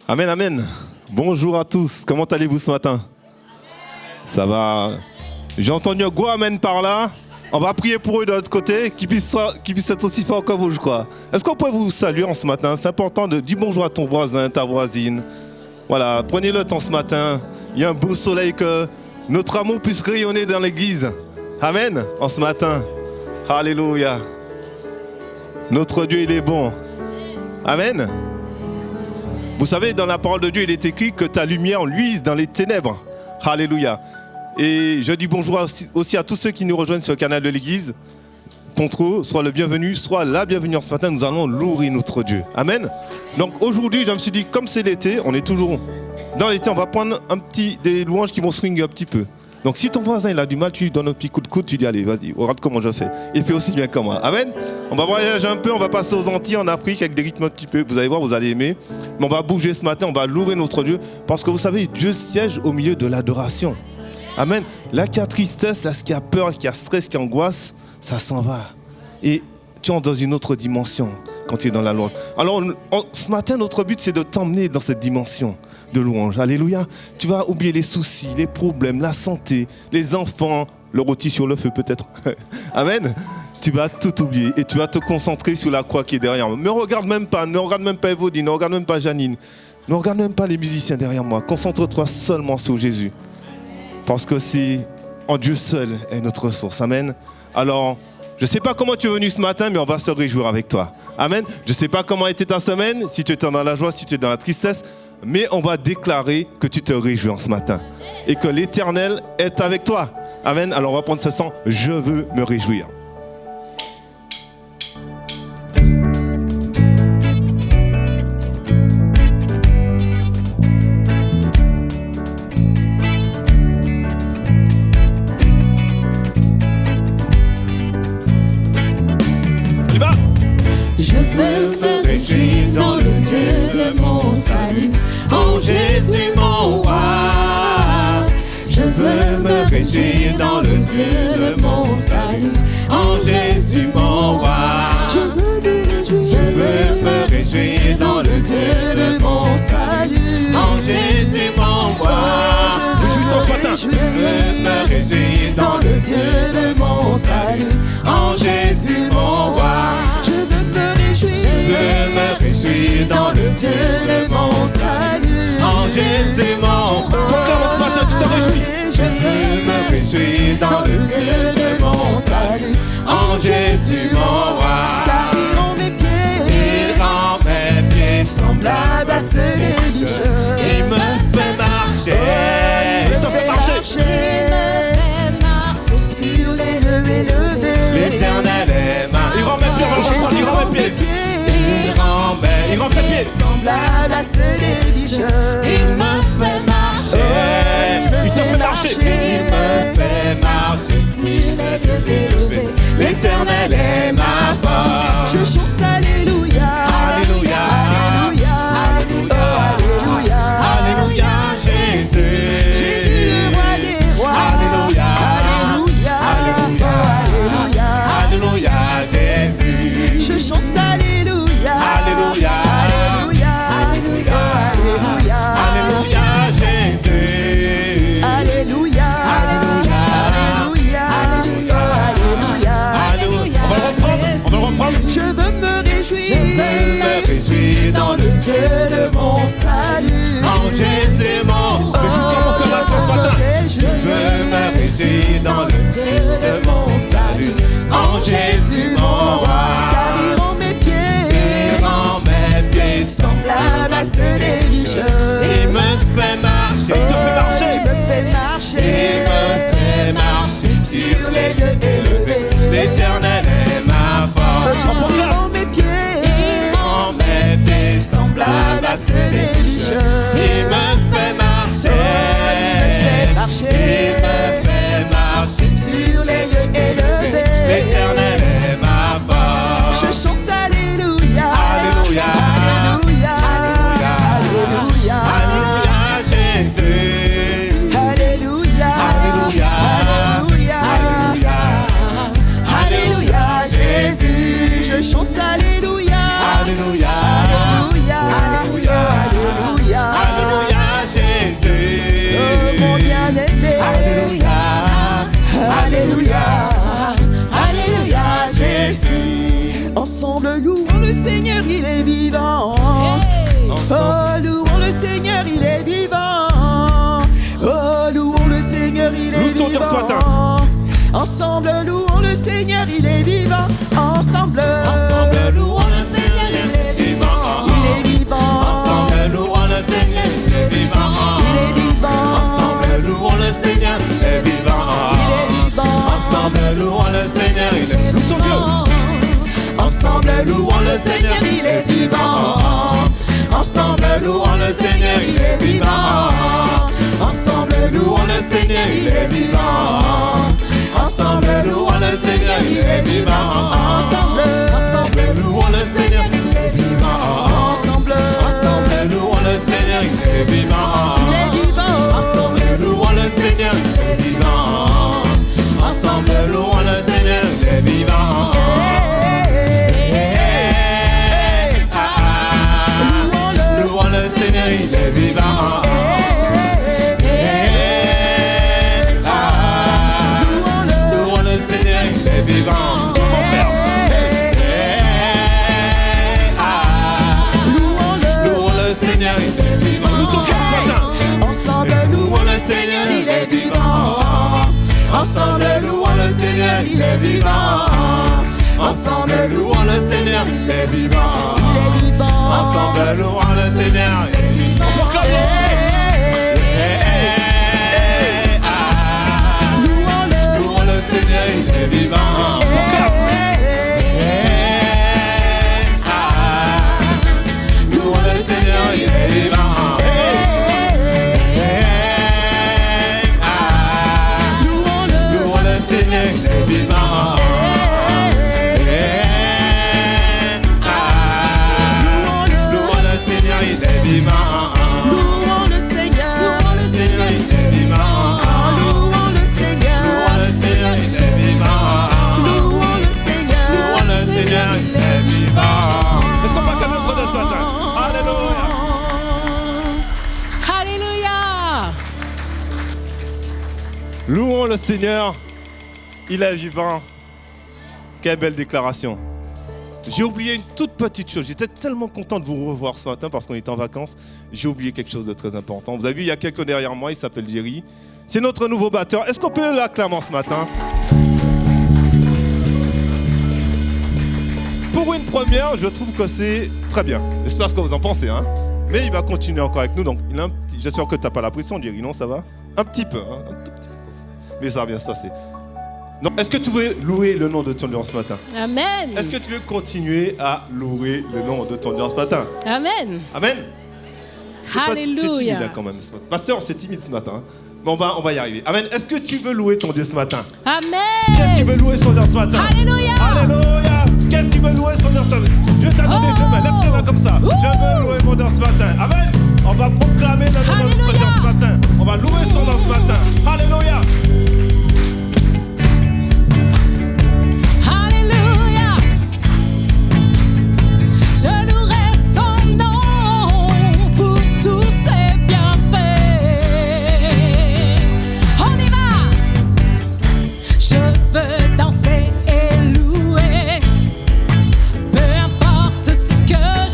Amen, amen. Bonjour à tous. Comment allez-vous ce matin? Ça va. J'ai entendu un gros amen par là. On va prier pour eux de l'autre côté, qu'ils puissent être aussi forts que vous, je crois. Est-ce qu'on peut vous saluer en ce matin? C'est important de dire bonjour à ton voisin, ta voisine. Voilà, prenez le temps ce matin. Il y a un beau soleil, que notre amour puisse rayonner dans l'église. Amen, en ce matin. Alléluia. Notre Dieu, il est bon. Amen. Vous savez, dans la parole de Dieu, il est écrit que ta lumière luise dans les ténèbres. Alléluia. Et je dis bonjour aussi à tous ceux qui nous rejoignent sur le canal de l'église. Contre eux, soit le bienvenu, soit la bienvenue. Ce matin, nous allons louer notre Dieu. Amen. Donc aujourd'hui, je me suis dit, comme c'est l'été, on est toujours dans l'été, on va prendre des louanges qui vont swinguer un petit peu. Donc si ton voisin il a du mal, tu lui donnes un petit coup de coude, tu dis allez, vas-y, regarde comment je fais. Il fait aussi bien que moi. Amen. On va voyager un peu, on va passer aux Antilles, en Afrique, avec des rythmes un petit peu. Vous allez voir, vous allez aimer. Mais on va bouger ce matin, on va louer notre Dieu. Parce que vous savez, Dieu siège au milieu de l'adoration. Amen. Là qui a tristesse, là qui a peur, qui a stress, qui a angoisse, ça s'en va. Et tu entres dans une autre dimension quand tu es dans la louange. Alors ce matin, notre but, c'est de t'emmener dans cette dimension de louange. Alléluia. Tu vas oublier les soucis, les problèmes, la santé, les enfants, le rôti sur le feu peut-être. Amen. Tu vas tout oublier et tu vas te concentrer sur la croix qui est derrière moi. Ne regarde même pas Evodine, ne regarde même pas Janine, ne regarde même pas les musiciens derrière moi. Concentre-toi seulement sur Jésus. Parce que c'est en Dieu seul est notre source. Amen. Alors, je ne sais pas comment tu es venu ce matin, mais on va se réjouir avec toi. Amen. Je ne sais pas comment était ta semaine, si tu étais dans la joie, si tu es dans la tristesse, mais on va déclarer que tu te réjouis ce matin et que l'Éternel est avec toi. Amen. Alors on va prendre ce son, je veux me réjouir. Dans le Dieu de mon salut, en Jésus mon roi. Je veux me réjouir dans le Dieu de mon salut, en Jésus mon roi. Je veux me réjouir dans le Dieu de mon salut, en Jésus mon roi. Je veux me réjouir dans le Dieu de mon salut, en Jésus mon roi. Je veux me réjouir dans le Dieu de mon salut, en Jésus mon roi. Je veux me réjouir dans le Dieu de mon salut, en Jésus mon roi. Car il rend mes pieds semblables à ceux des bicheux. Il me fait marcher, il te fait marcher. Il me fait marcher sur les lieux élevés. L'Éternel est ma. Il rend mes pieds, il rend mes pieds. Il rend tes pieds semblables à ceux des bicheux. Il me fait marcher, il te fait marcher. Il me fait marcher sur les lieux élevés. L'Éternel est ma force. Je chante alléluia, alléluia, alléluia, alléluia, alléluia, alléluia, Jésus. Jésus le roi des rois. Alléluia, alléluia, alléluia, alléluia, Jésus. Je chante alléluia, alléluia, alléluia, alléluia, alléluia, Jésus. Alléluia, alléluia, alléluia, alléluia, alléluia. On va le reprendre. Je veux me réjouir dans le Dieu de mon salut, en Jésus mon roi. Je veux me réjouir dans le Dieu de mon salut, en Jésus mon roi. Car il rend mes pieds semblables à ceux des bicheux. Il me fait marcher, il te fait marcher. Il me fait marcher, il me fait marcher sur les lieux élevés. L'Éternel est ma force. Il rend mes pieds semblables à ceux des bicheux. Il me fait marcher, il me fait marcher sur les lieux élevés. L'Éternel est ma force. Seigneur, il est vivant. Oh, louons le Seigneur, il est vivant. Oh, louons le Seigneur, il est vivant. Ensemble, louons le Seigneur, il est vivant. Ensemble, louons le Seigneur, il est vivant. Il est vivant. Ensemble, louons le Seigneur, il est vivant. Il est vivant. Ensemble, louons le Seigneur, il est vivant. Il est vivant. Ensemble, louons le Seigneur, il est vivant. Ensemble, louons le Seigneur, il est vivant. Ensemble, louons le Seigneur, il est vivant. Ensemble, louons le Seigneur, il est vivant. Ensemble, louons le Seigneur, il est vivant. Ensemble, louons le Seigneur, il est vivant. ensemble, Louons le Seigneur, il est vivant. il est vivant. Ensemble, louons le Seigneur, il est vivant. Ensemble, louons le Seigneur, il est vivant. Louons le Seigneur, il est vivant. Louons le Seigneur, il est vivant. Louons le Seigneur, il est vivant. Ensemble, louons le Seigneur, il est vivant. Ensemble, louons le Seigneur, il est vivant. Ensemble, louons le Seigneur, il est vivant. Il est vivant. Ensemble, louons le Seigneur, il est vivant. Louons le Seigneur, il est vivant. Louons le Seigneur, il est vivant. Louons le Seigneur, il est vivant. Louons le Seigneur, il est vivant. Louons le Seigneur. Louons le Seigneur, il est vivant. Louons le Seigneur. Louons le Seigneur, il est vivant. Louons le Seigneur. Louons le Seigneur, il est vivant. Est-ce qu'on va quand même prendre ce matin? Alléluia. Alléluia. Louons le Seigneur, il est vivant. Quelle belle déclaration. J'ai oublié une toute petite chose. J'étais tellement content de vous revoir ce matin parce qu'on était en vacances. J'ai oublié quelque chose de très important. Vous avez vu, il y a quelqu'un derrière moi, il s'appelle Jerry. C'est notre nouveau batteur. Est-ce qu'on peut l'acclamer ce matin? Pour une première, je trouve que c'est très bien. J'espère ce que vous en pensez, hein. Mais il va continuer encore avec nous. Donc, il a un petit... J'espère que tu n'as pas la pression, Jerry, non? Ça va? Un petit peu, hein? Un tout petit peu comme ça. Mais ça va bien se passer. Donc, est-ce que tu veux louer le nom de ton Dieu ce matin? Amen. Est-ce que tu veux continuer à louer le nom de ton Dieu ce matin? Amen. Amen. C'est Alléluia. timide hein, quand même. Ce matin. Pasteur, c'est timide ce matin. Hein. Mais on va y arriver. Amen. Est-ce que tu veux louer ton Dieu ce matin? Amen. Qu'est-ce qui veut louer son Dieu ce matin? Alléluia. Alléluia. Qu'est-ce qui veut louer son Dieu ce matin? Dieu t'a donné deux mains. Lève tes mains comme ça. Je veux louer mon Dieu ce matin. Amen. On va proclamer le nom de notre Dieu ce matin. On va louer son nom ce matin. Alléluia. Alléluia. Je louerai son nom pour tous ses bienfaits. On y va. Je veux danser et louer, peu importe ce que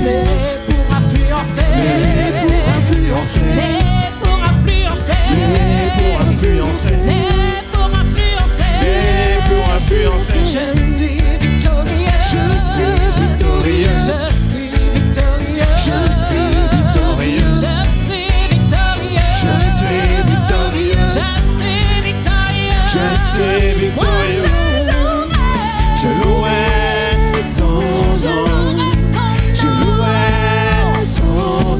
pour influencer, pour influencer, pour influencer, pour influencer, pour influencer. Je suis victorieux, Je suis victorieux, je suis victorieux, je suis victorieux, je suis victorieux, je suis victorieux, je suis victorieux, moi je louerai son nom, je louerai son nom,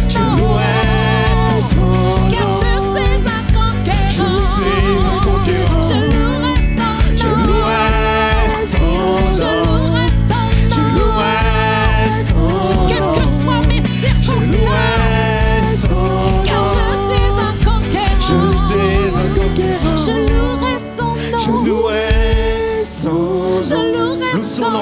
je louerai son nom, car je suis un conquérant, je suis un conquérant, je louerai son je nom, louerai son je nom, louerai son je nom, louerai son quelles nom, que soient mes je circonstances, louerai son car nom, je suis un conquérant, je suis un conquérant, je louerai son je nom, louerai son nom, je louerai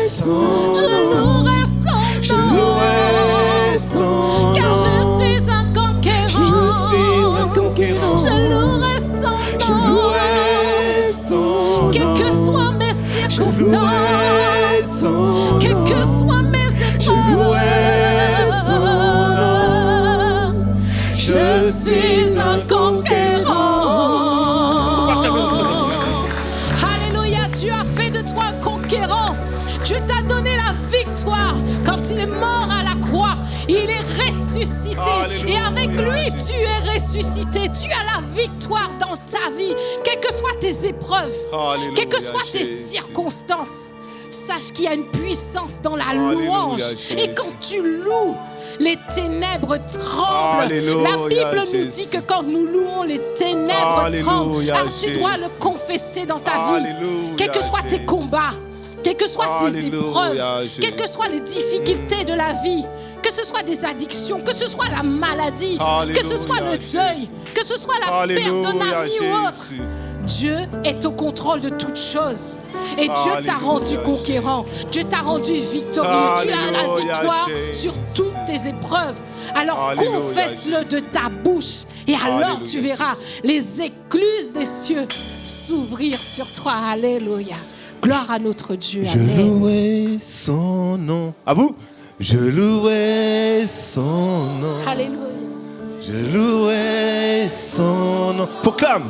son son nom, nom, son je louerai son je nom, louerai son car je nom, suis un conquérant, je suis un conquérant, je louerai son je nom, louerai son quelles que nom, soient mes je louerai circonstances, son quelles que nom, soient mes je louerai son épreuves, nom, je suis un conquérant. Alléluia, Dieu a fait de toi un conquérant. Dieu t'a donné la victoire quand il est mort à la croix. Il est ressuscité. Alléluia. Et avec lui, tu es ressuscité. Tu as la victoire dans ta vie. Quelles que soient tes épreuves, Alléluia, quelles que soient tes Jésus. circonstances, sache qu'il y a une puissance dans la Alléluia, louange. Jésus. Et quand tu loues, les ténèbres tremblent. Alléluia, La Bible nous Jésus. dit que quand nous louons, les ténèbres Alléluia, tremblent. Alors tu Jésus. dois le confesser dans ta vie. Alléluia, Quels que soient tes Jésus. combats, quelles que soient tes Alléluia, épreuves, Jésus. quelles que soient les difficultés de la vie, que ce soit des addictions, que ce soit la maladie, Alléluia, que ce soit le deuil, que ce soit la perte d'un Alléluia, ami ou autre, Jésus. Dieu est au contrôle de toutes choses. Et Dieu t'a Alléluia, rendu conquérant. Dieu t'a rendu victorieux. Tu as la Alléluia, victoire Jésus. sur toutes tes épreuves. Alors Alléluia, confesse-le de ta bouche. Et alors Alléluia, tu verras les écluses des cieux s'ouvrir sur toi. Alléluia. Gloire à notre Dieu. Je Amen. louais son nom. À vous? Je louais son nom. Alléluia. Je louais son nom. Proclame.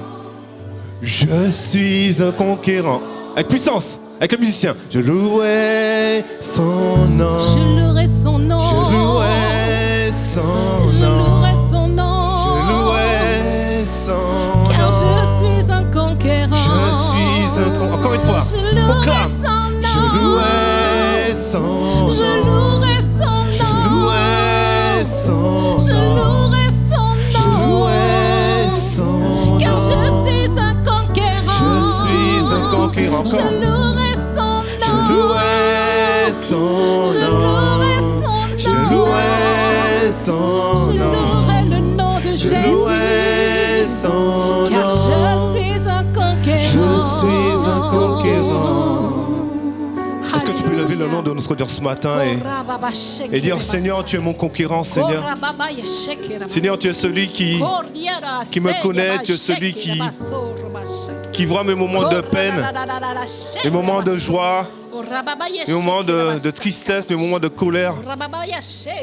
Je suis un conquérant. Avec puissance, avec le musicien. Je louais son nom. Je louerai son nom. Je louais son Je nom. louerai son nom. Je louais son Car nom. je suis un conquérant. Je suis un conquérant. Encore une fois. Je louerai Proclame. son nom. Je louais son Je nom. louerai son nom. Je louais son Je nom. louerai son nom. Je louais son Car nom. je suis un conquérant. Je suis un conquérant. Je louerai son Je nom. louais son Je nom. louerai son nom. Je louais son Je nom. louerai le nom de Je Jésus. louais son Car nom. je suis un conquérant. Je suis un conquérant. Est-ce que tu peux lever le nom de notre Dieu ce matin et dire Seigneur, tu es mon conquérant, Seigneur. Seigneur, tu es celui qui me connaît, tu es celui qui voit mes moments de peine, mes moments de joie, mes moments de tristesse, mes moments de colère.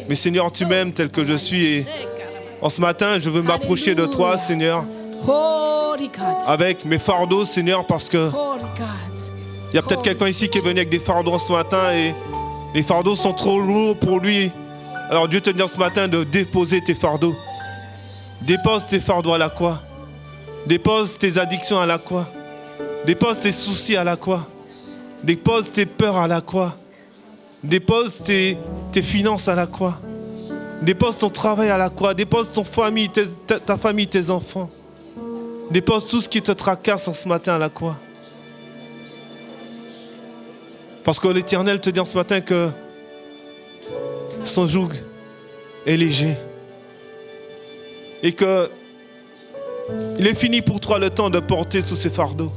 Mais Seigneur, tu m'aimes tel que je suis et en ce matin, je veux m'approcher de toi, Seigneur, Holy God. avec mes fardeaux, Seigneur, parce que Holy God. il y a peut-être quelqu'un ici qui est venu avec des fardeaux ce matin et les fardeaux sont trop lourds pour lui. Alors Dieu te dit ce matin de déposer tes fardeaux. Dépose tes fardeaux à la croix. Dépose tes addictions à la croix. Dépose tes soucis à la croix. Dépose tes peurs à la croix. Dépose tes finances à la croix. Dépose ton travail à la croix. Dépose ton famille, ta famille, tes enfants. Dépose tout ce qui te tracasse en ce matin à la croix. Parce que l'Éternel te dit ce matin que son joug est léger. Et que il est fini pour toi le temps de porter tous ces fardeaux.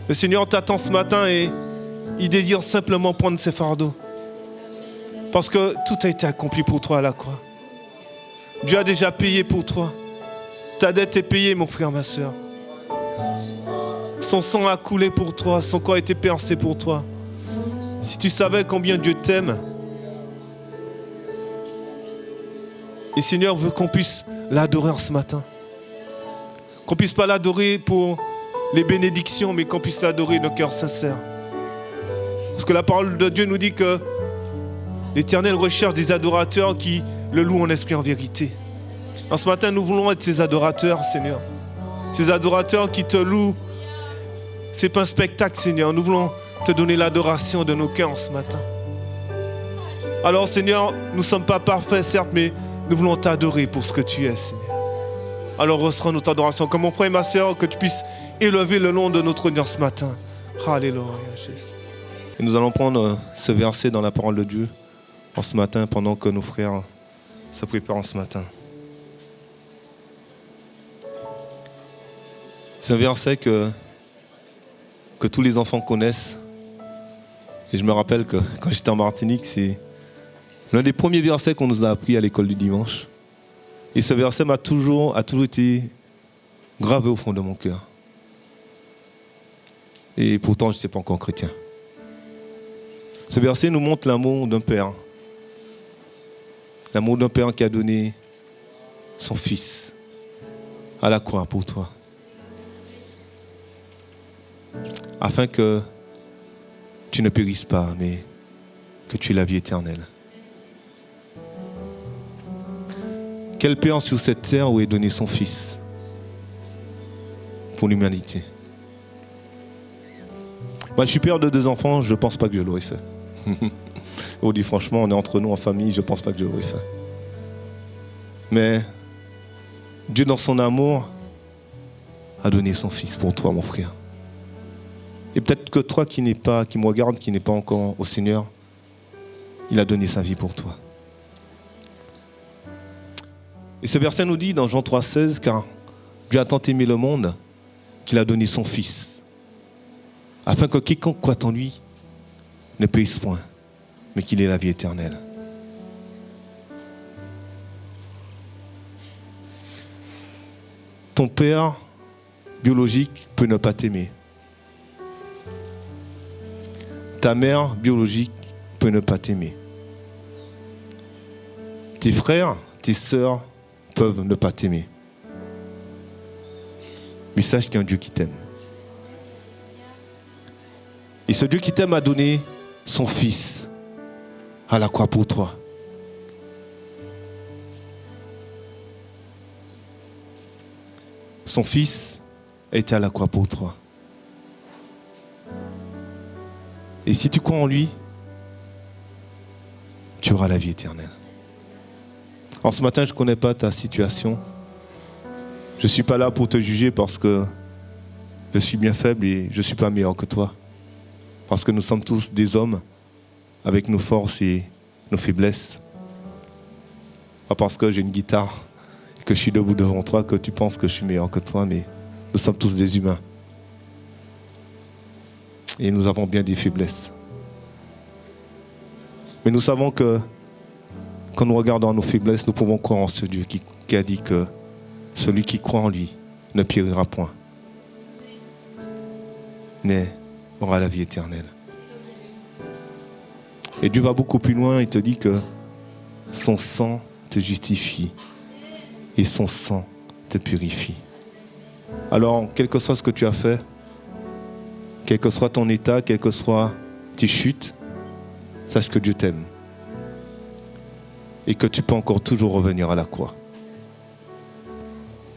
Le Seigneur t'attend ce matin et il désire simplement prendre ses fardeaux. Parce que tout a été accompli pour toi à la croix. Dieu a déjà payé pour toi. Ta dette est payée, mon frère, ma soeur. Son sang a coulé pour toi, son corps a été percé pour toi. Si tu savais combien Dieu t'aime, et Seigneur veut qu'on puisse l'adorer ce matin. Qu'on puisse pas l'adorer pour les bénédictions, mais qu'on puisse l'adorer de cœur sincère. Parce que la parole de Dieu nous dit que l'Éternel recherche des adorateurs qui le louent en esprit en vérité. En ce matin, nous voulons être ces adorateurs, Seigneur. Ces adorateurs qui te louent. C'est pas un spectacle, Seigneur. Nous voulons te donner l'adoration de nos cœurs ce matin. Alors, Seigneur, nous ne sommes pas parfaits, certes, mais nous voulons t'adorer pour ce que tu es, Seigneur. Alors, reçois notre adoration. Comme mon frère et ma soeur, que tu puisses élever le nom de notre Dieu ce matin. Alléluia, Jésus. Et nous allons prendre ce verset dans la parole de Dieu en ce matin, pendant que nos frères se préparent ce matin. C'est un verset que tous les enfants connaissent. Et je me rappelle que quand j'étais en Martinique, c'est l'un des premiers versets qu'on nous a appris à l'école du dimanche. Et ce verset a toujours été gravé au fond de mon cœur. Et pourtant, je n'étais pas encore chrétien. Ce verset nous montre l'amour d'un père. L'amour d'un père qui a donné son fils à la croix pour toi. Afin que tu ne périsses pas, mais que tu aies la vie éternelle. Quel père sur cette terre aurait donné son fils pour l'humanité? Moi, je suis père de 2 enfants, je ne pense pas que je l'aurais fait. On dit franchement, on est entre nous en famille, je ne pense pas que je l'aurais fait. Mais Dieu, dans son amour, a donné son fils pour toi, mon frère. Et peut-être que toi qui me regarde, qui n'est pas encore au Seigneur, il a donné sa vie pour toi. Et ce verset nous dit dans Jean 3,16, car Dieu a tant aimé le monde qu'il a donné son Fils, afin que quiconque croit en lui ne périsse point, mais qu'il ait la vie éternelle. Ton père biologique peut ne pas t'aimer. Ta mère biologique peut ne pas t'aimer. Tes frères, tes sœurs peuvent ne pas t'aimer. Mais sache qu'il y a un Dieu qui t'aime. Et ce Dieu qui t'aime a donné son Fils à la croix pour toi. Son Fils a été à la croix pour toi. Et si tu crois en lui, tu auras la vie éternelle. Alors ce matin, je ne connais pas ta situation. Je ne suis pas là pour te juger parce que je suis bien faible et je ne suis pas meilleur que toi. Parce que nous sommes tous des hommes avec nos forces et nos faiblesses. Pas parce que j'ai une guitare et que je suis debout devant toi que tu penses que je suis meilleur que toi, mais nous sommes tous des humains. Et nous avons bien des faiblesses. Mais nous savons que quand nous regardons nos faiblesses, nous pouvons croire en ce Dieu qui a dit que celui qui croit en lui ne périra point, mais aura la vie éternelle. Et Dieu va beaucoup plus loin, il te dit que son sang te justifie et son sang te purifie. Alors, quel que soit ce que tu as fait, quel que soit ton état, quelles que soient tes chutes, sache que Dieu t'aime. Et que tu peux encore toujours revenir à la croix.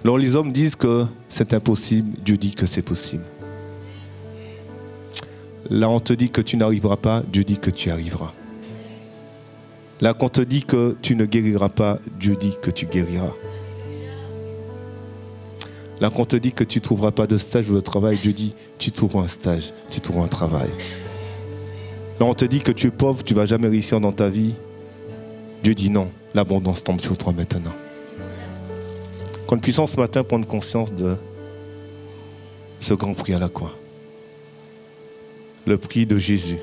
Alors les hommes disent que c'est impossible, Dieu dit que c'est possible. Là on te dit que tu n'arriveras pas, Dieu dit que tu arriveras. Là quand on te dit que tu ne guériras pas, Dieu dit que tu guériras. Là quand on te dit que tu ne trouveras pas de stage ou de travail, Dieu dit tu trouveras un stage, tu trouveras un travail. Là on te dit que tu es pauvre, tu ne vas jamais réussir dans ta vie. Dieu dit non, l'abondance tombe sur toi maintenant. Qu'on puisse ce matin prendre conscience de ce grand prix à la croix. Le prix de Jésus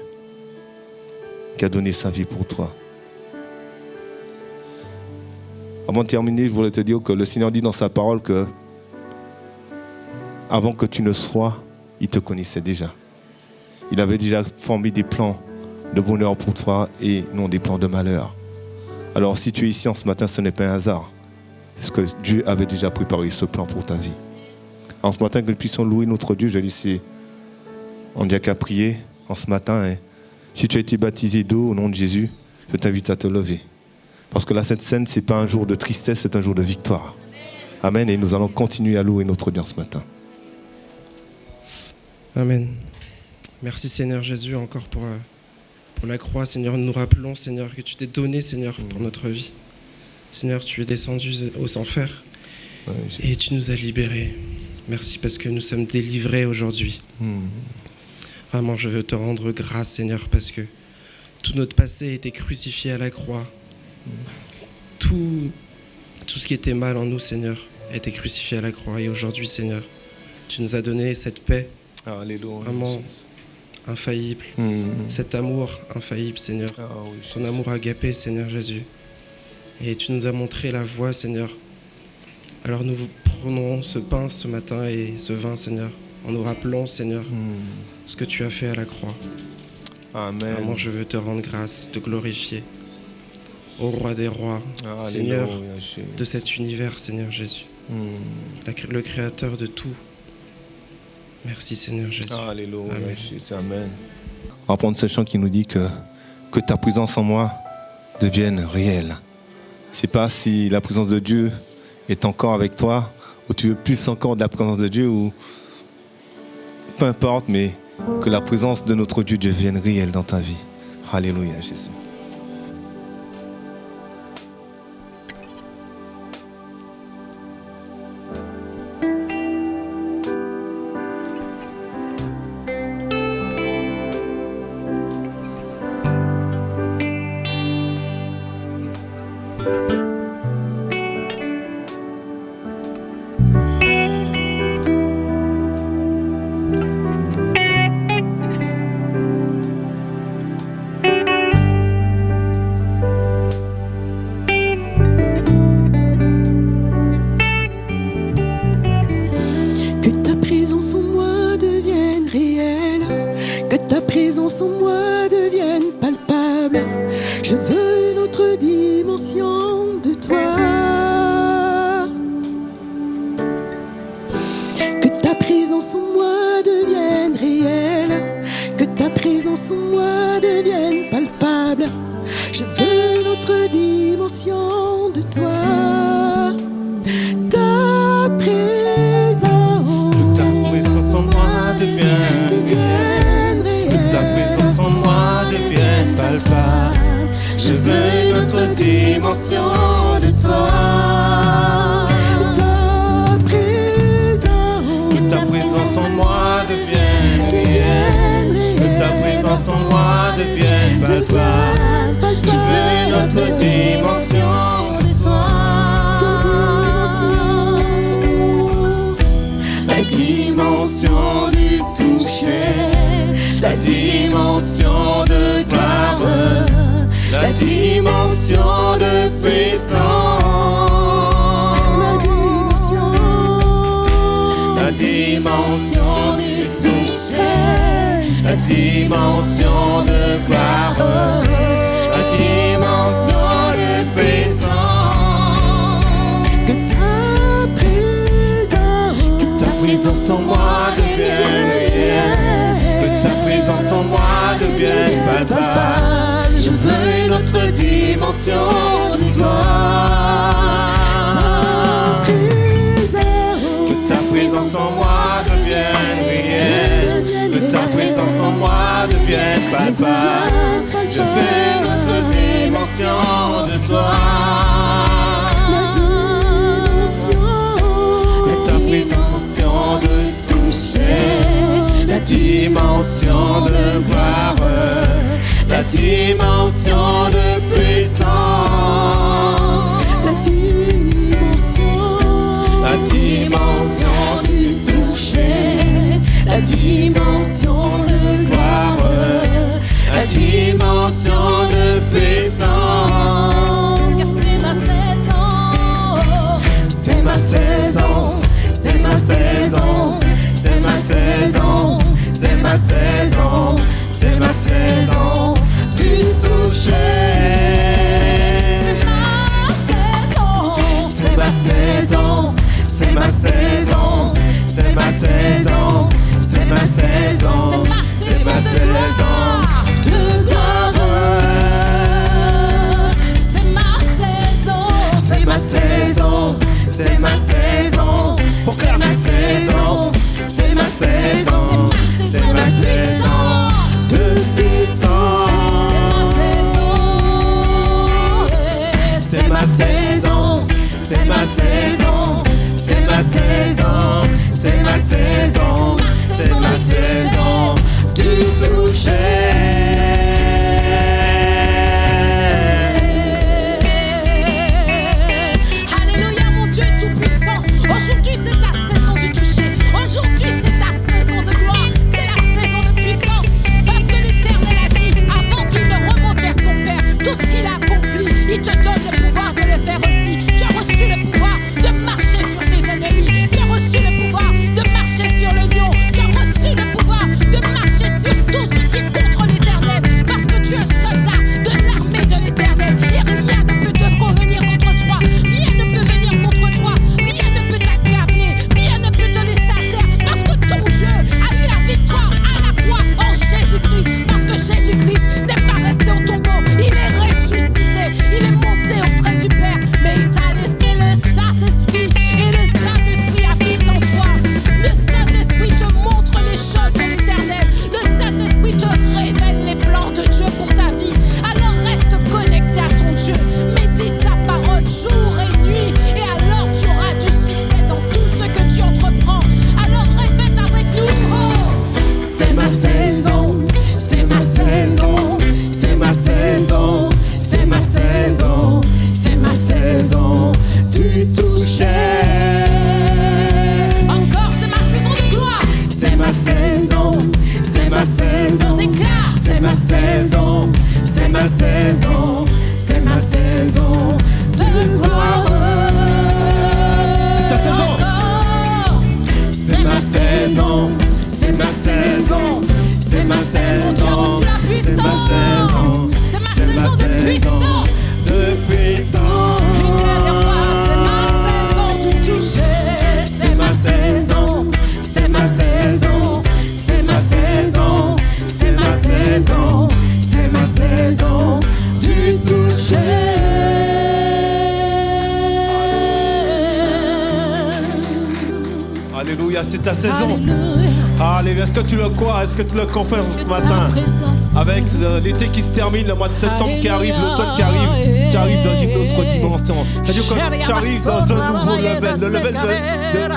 qui a donné sa vie pour toi. Avant de terminer, je voulais te dire que le Seigneur dit dans sa parole que avant que tu ne sois, il te connaissait déjà. Il avait déjà formé des plans de bonheur pour toi et non des plans de malheur. Alors si tu es ici en ce matin, ce n'est pas un hasard. C'est que Dieu avait déjà préparé ce plan pour ta vie. En ce matin, que nous puissions louer notre Dieu, je dis, on n'a qu'à prier en ce matin. Hein. Si tu as été baptisé d'eau au nom de Jésus, je t'invite à te lever. Parce que la Sainte Seine, ce n'est pas un jour de tristesse, c'est un jour de victoire. Amen. Et nous allons continuer à louer notre Dieu ce matin. Amen. Merci Seigneur Jésus encore pour la croix. Seigneur, nous rappelons Seigneur que tu t'es donné Seigneur pour notre vie. Seigneur, tu es descendu aux enfers et tu nous as libérés. Merci parce que nous sommes délivrés aujourd'hui. Vraiment, je veux te rendre grâce Seigneur parce que tout notre passé a été crucifié à la croix. Tout ce qui était mal en nous Seigneur a été crucifié à la croix. Et aujourd'hui Seigneur, tu nous as donné cette paix. Alléluia. Vraiment infaillible. Cet amour infaillible Seigneur. Ton amour agapé Seigneur Jésus. Et tu nous as montré la voie Seigneur. Alors nous prenons ce pain ce matin et ce vin Seigneur, en nous rappelant Seigneur ce que tu as fait à la croix. Amen. Vraiment je veux te rendre grâce, te glorifier. Ô roi des rois, Seigneur de cet univers Seigneur Jésus. Le créateur de tout. Merci Seigneur Jésus. Alléluia. Amen. Amen. On va prendre ce chant qui nous dit que ta présence en moi devienne réelle. Je ne sais pas si la présence de Dieu est encore avec toi, ou tu veux plus encore de la présence de Dieu, ou peu importe, mais que la présence de notre Dieu devienne réelle dans ta vie. Alléluia, Jésus. c'est ma saison, c'est ma saison, c'est ma saison, c'est ma saison du toucher. Alléluia, mon Dieu tout-puissant. Aujourd'hui, c'est ta saison du toucher. Aujourd'hui, c'est ta saison de gloire. C'est la saison de puissance. Parce que l'Éternel a dit, avant qu'il ne remonte vers son Père, tout ce qu'il a accompli, il te donne le pouvoir de le faire aussi. Tu as reçu le pouvoir de marcher sur tes ennemis. Tu as reçu le pouvoir de marcher sur le lion. Tu as reçu le pouvoir de marcher sur tout ce qui est contre l'Éternel. Parce que tu es soldat de l'armée de l'Éternel. Et rien ne peut te convenir contre toi. Rien ne peut venir contre toi. Rien ne peut t'accabler. Rien ne peut te laisser à terre. Parce que ton Dieu a eu la victoire à la croix en Jésus-Christ. Parce que Jésus-Christ n'est pas resté au tombeau. Il est ressuscité. Il est monté auprès du Père. Mais il t'a laissé le Saint-Esprit. Et le Saint-Esprit habite en toi. Le Saint-Esprit te montre les choses de l'Éternel. Le Saint-Esprit te révèle les plans de Dieu pour ta vie. Alors reste connecté à ton Dieu. Médite ta parole jour et nuit. Et alors tu auras du succès dans tout ce que tu entreprends. Alors répète avec nous. Oh, C'est ma saison, c'est ma saison, c'est ma saison, c'est ma saison, c'est ma saison du toucher. encore, c'est ma saison de gloire. C'est ma saison, c'est ma saison, Déclare. c'est ma saison, c'est ma saison, c'est ma saison de gloire. C'est ta saison. Oh, C'est ma saison, c'est ma saison, c'est ma saison, tu as reçu la c'est ma saison, puissance. C'est ma saison de puissance. de puissance. Une dernière fois, c'est ma saison du toucher. C'est ma saison, c'est ma saison, c'est ma saison, c'est ma saison, c'est ma saison du toucher. Alléluia, c'est ta saison. Alléluia. Alléluia, est-ce que tu le crois? Est-ce que tu le confesses ce Ta matin? présence. Avec l'été qui se termine, le mois de septembre qui arrive, l'automne qui arrive, tu arrives dans une autre dimension. C'est-à-dire que tu arrives dans un nouveau level. Le level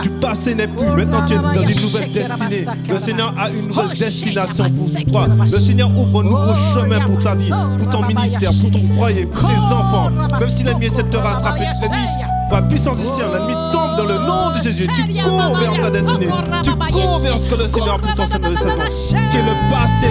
du passé n'est plus. Maintenant, tu es dans une nouvelle destinée. Le Seigneur a une nouvelle destination pour toi. Le Seigneur ouvre un nouveau chemin pour ta vie, pour ton ministère, pour ton foyer, pour tes enfants. Même si l'ennemi essaie de te rattraper, l'ennemi, par la puissance du ciel, l'ennemi tombe dans le nom de Jésus. Tu cours vers ta destinée. Tu cours vers ce que le Seigneur a pour ton cette nouvelle saison. Ce qui est le passé.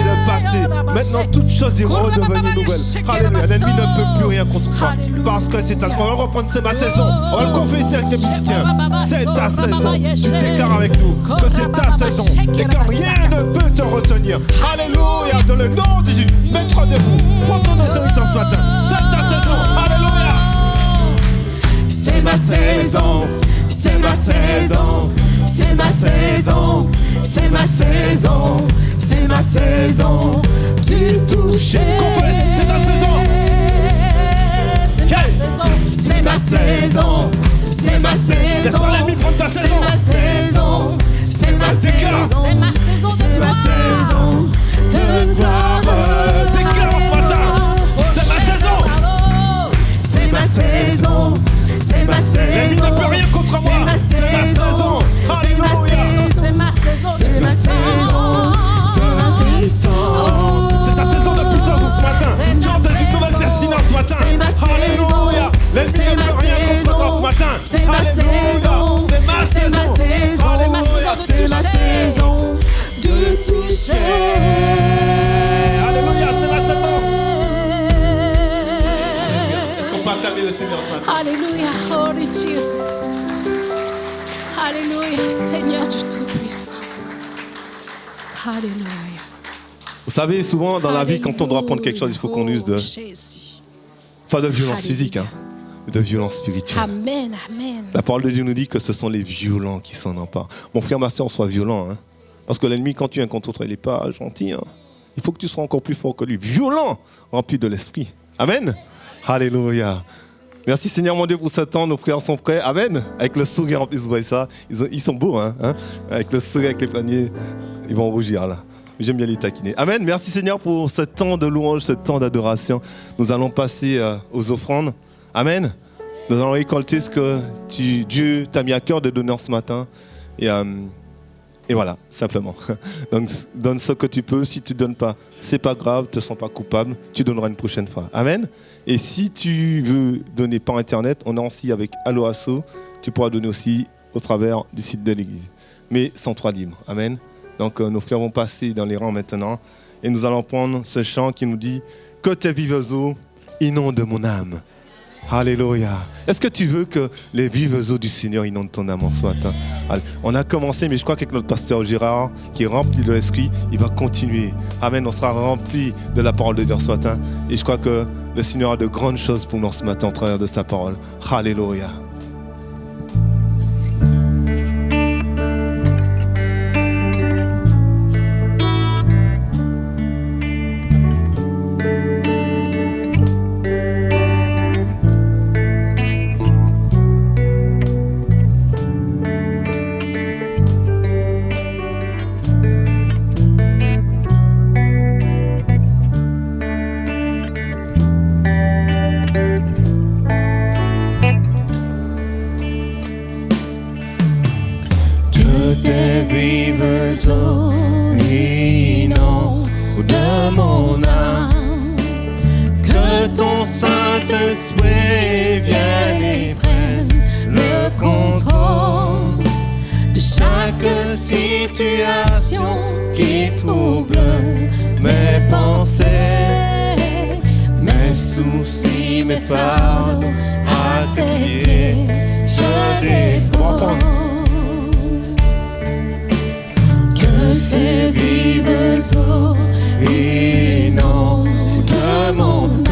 Maintenant, toute chose est redevenue nouvelle. Alléluia. L'ennemi ne peut plus rien contre toi. Parce que c'est ta... On va le reprendre, c'est ma saison. On va le confesser avec les musiciens. C'est ta saison. Tu déclares avec nous que c'est ta saison. Et que rien ne peut te retenir. Alléluia. Dans le nom de Jésus. Mets-toi debout. Prends ton autorité ce matin. C'est ta saison. Alléluia. C'est ma saison, c'est ma saison, c'est ma saison, c'est ma saison, c'est ma saison du toucher. C'est ta saison. C'est ma saison, c'est ma Laisse saison, pas l'ennemi prendre ta c'est saison. ma saison, c'est ma Déclare. saison, C'est ma saison de c'est ma gloire. saison de gloire. Déclare ce matin. C'est ma saison. C'est ma saison, c'est ma L'ennemi saison, ne peut rien contre moi. c'est ma C'est ma saison. c'est ma Alléluia. saison, C'est ma saison c'est ma saison, c'est ma saison. C'est ta saison de puissance ce matin. Tu es dans une nouvelle destination ce matin. C'est ma saison. Alléluia. L'ennemi C'est ne ma peut rien contre toi saison. ce matin. C'est ma Alléluia. saison. C'est ma C'est ma saison. saison. Alléluia. C'est ma saison de toucher. Alléluia. C'est ma saison. Est-ce qu'on peut acclamer le Seigneur ce matin? Alléluia, Holy Jesus. Alléluia, Seigneur du Tout-Puissant. Alléluia. Vous savez, souvent dans la vie, quand on doit prendre quelque chose, il faut qu'on use de... Jésus. Pas de violence Alléluia. physique, hein, mais de violence spirituelle. Amen, amen. La parole de Dieu nous dit que ce sont les violents qui s'en emparent. Mon frère, ma soeur, sois violent. Hein, parce que l'ennemi, quand tu viens contre toi, il n'est pas gentil. Hein. Il faut que tu sois encore plus fort que lui. Violent, rempli de l'esprit. Amen. Alléluia. Merci Seigneur mon Dieu pour ce temps. Nos frères sont prêts. Amen. Avec le sourire en plus, vous voyez ça. Ils sont beaux. Hein. Avec le sourire, avec les paniers, ils vont rougir là. J'aime bien les taquiner. Amen. Merci Seigneur pour ce temps de louange, ce temps d'adoration. Nous allons passer aux offrandes. Amen. Nous allons récolter ce que Dieu t'a mis à cœur de donner en ce matin. Et voilà, simplement. Donc, donne ce que tu peux. Si tu ne donnes pas, c'est pas grave, ne te sens pas coupable. Tu donneras une prochaine fois. Amen. Et si tu veux donner par Internet, on est aussi avec Allo Asso. Tu pourras donner aussi au travers du site de l'église. Mais sans toi libre. Amen. Donc, nos frères vont passer dans les rangs maintenant. Et nous allons prendre ce chant qui nous dit « Que tes vives eaux inondent mon âme ». Alléluia. Est-ce que tu veux que les vives eaux du Seigneur inondent ton âme en ce matin? On a commencé, mais je crois qu'avec notre pasteur Gérard, qui est rempli de l'Esprit, il va continuer. Amen. On sera rempli de la parole de Dieu ce matin. Et je crois que le Seigneur a de grandes choses pour nous ce matin au travers de sa parole. Alléluia. Qui trouble mes pensées, mes soucis, mes fardeaux, à tes pieds je dépose. Que ces vives eaux inondent mon âme,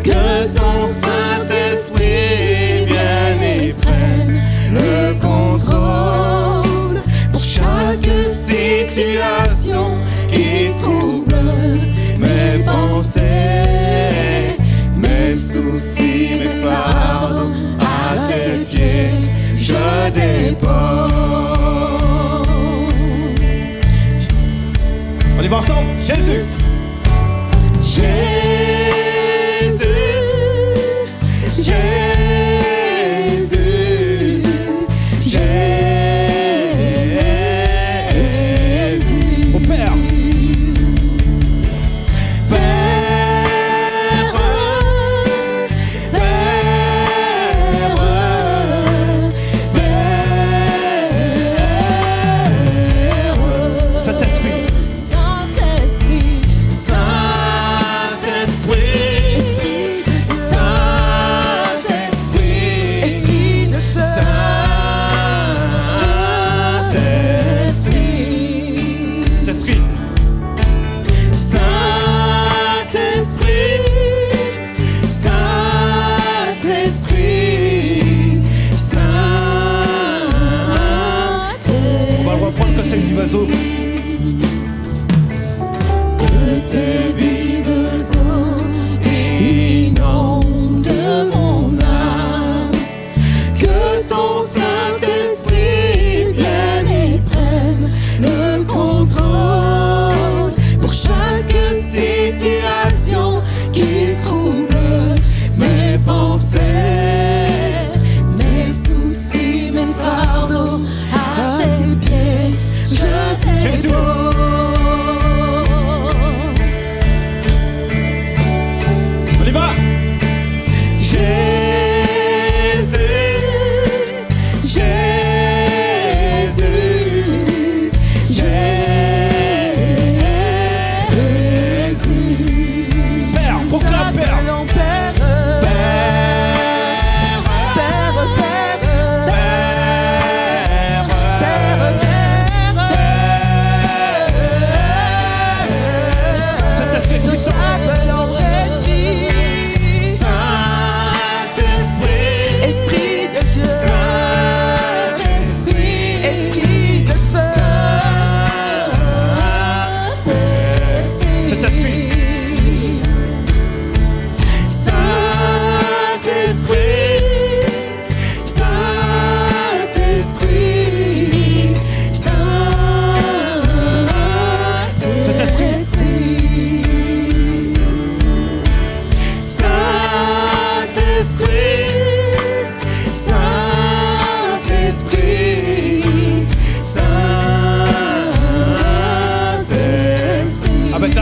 que ton Saint-Esprit vienne et prenne le contrôle pour chaque situation qui trouble mes pensées, mes soucis, mes fardeaux, à tes pieds je dépose. On y va ensemble.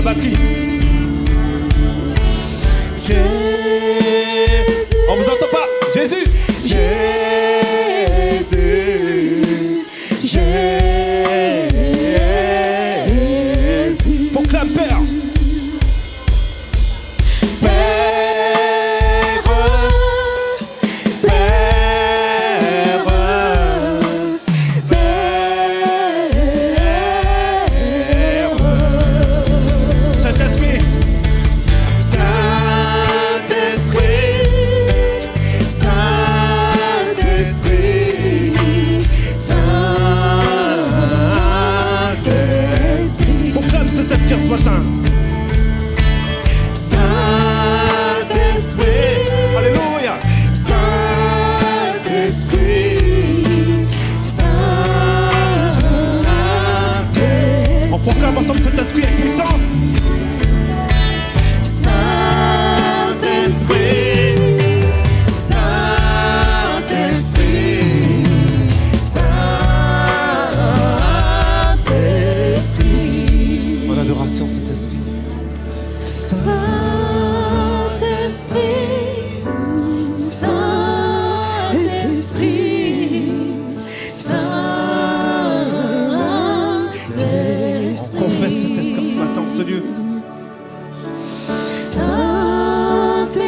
batterie. Jésus, On vous entend pas. Jésus. Jésus, Jésus. Proclame Père. Père, Père, Père. Saint-Esprit. Saint-Esprit, Saint-Esprit, Saint-Esprit. Proclame Saint-Esprit ce matin. Saint-Esprit, Alléluia. Saint-Esprit, Saint-Esprit. On proclame ensemble Saint-Esprit avec puissance. Saint-Esprit, Saint-Esprit, Saint-Esprit. En adoration Saint-Esprit. Saint-Esprit, Saint-Esprit, Saint-Esprit. On confesse Saint-Esprit ce matin en ce lieu. Saint-Esprit,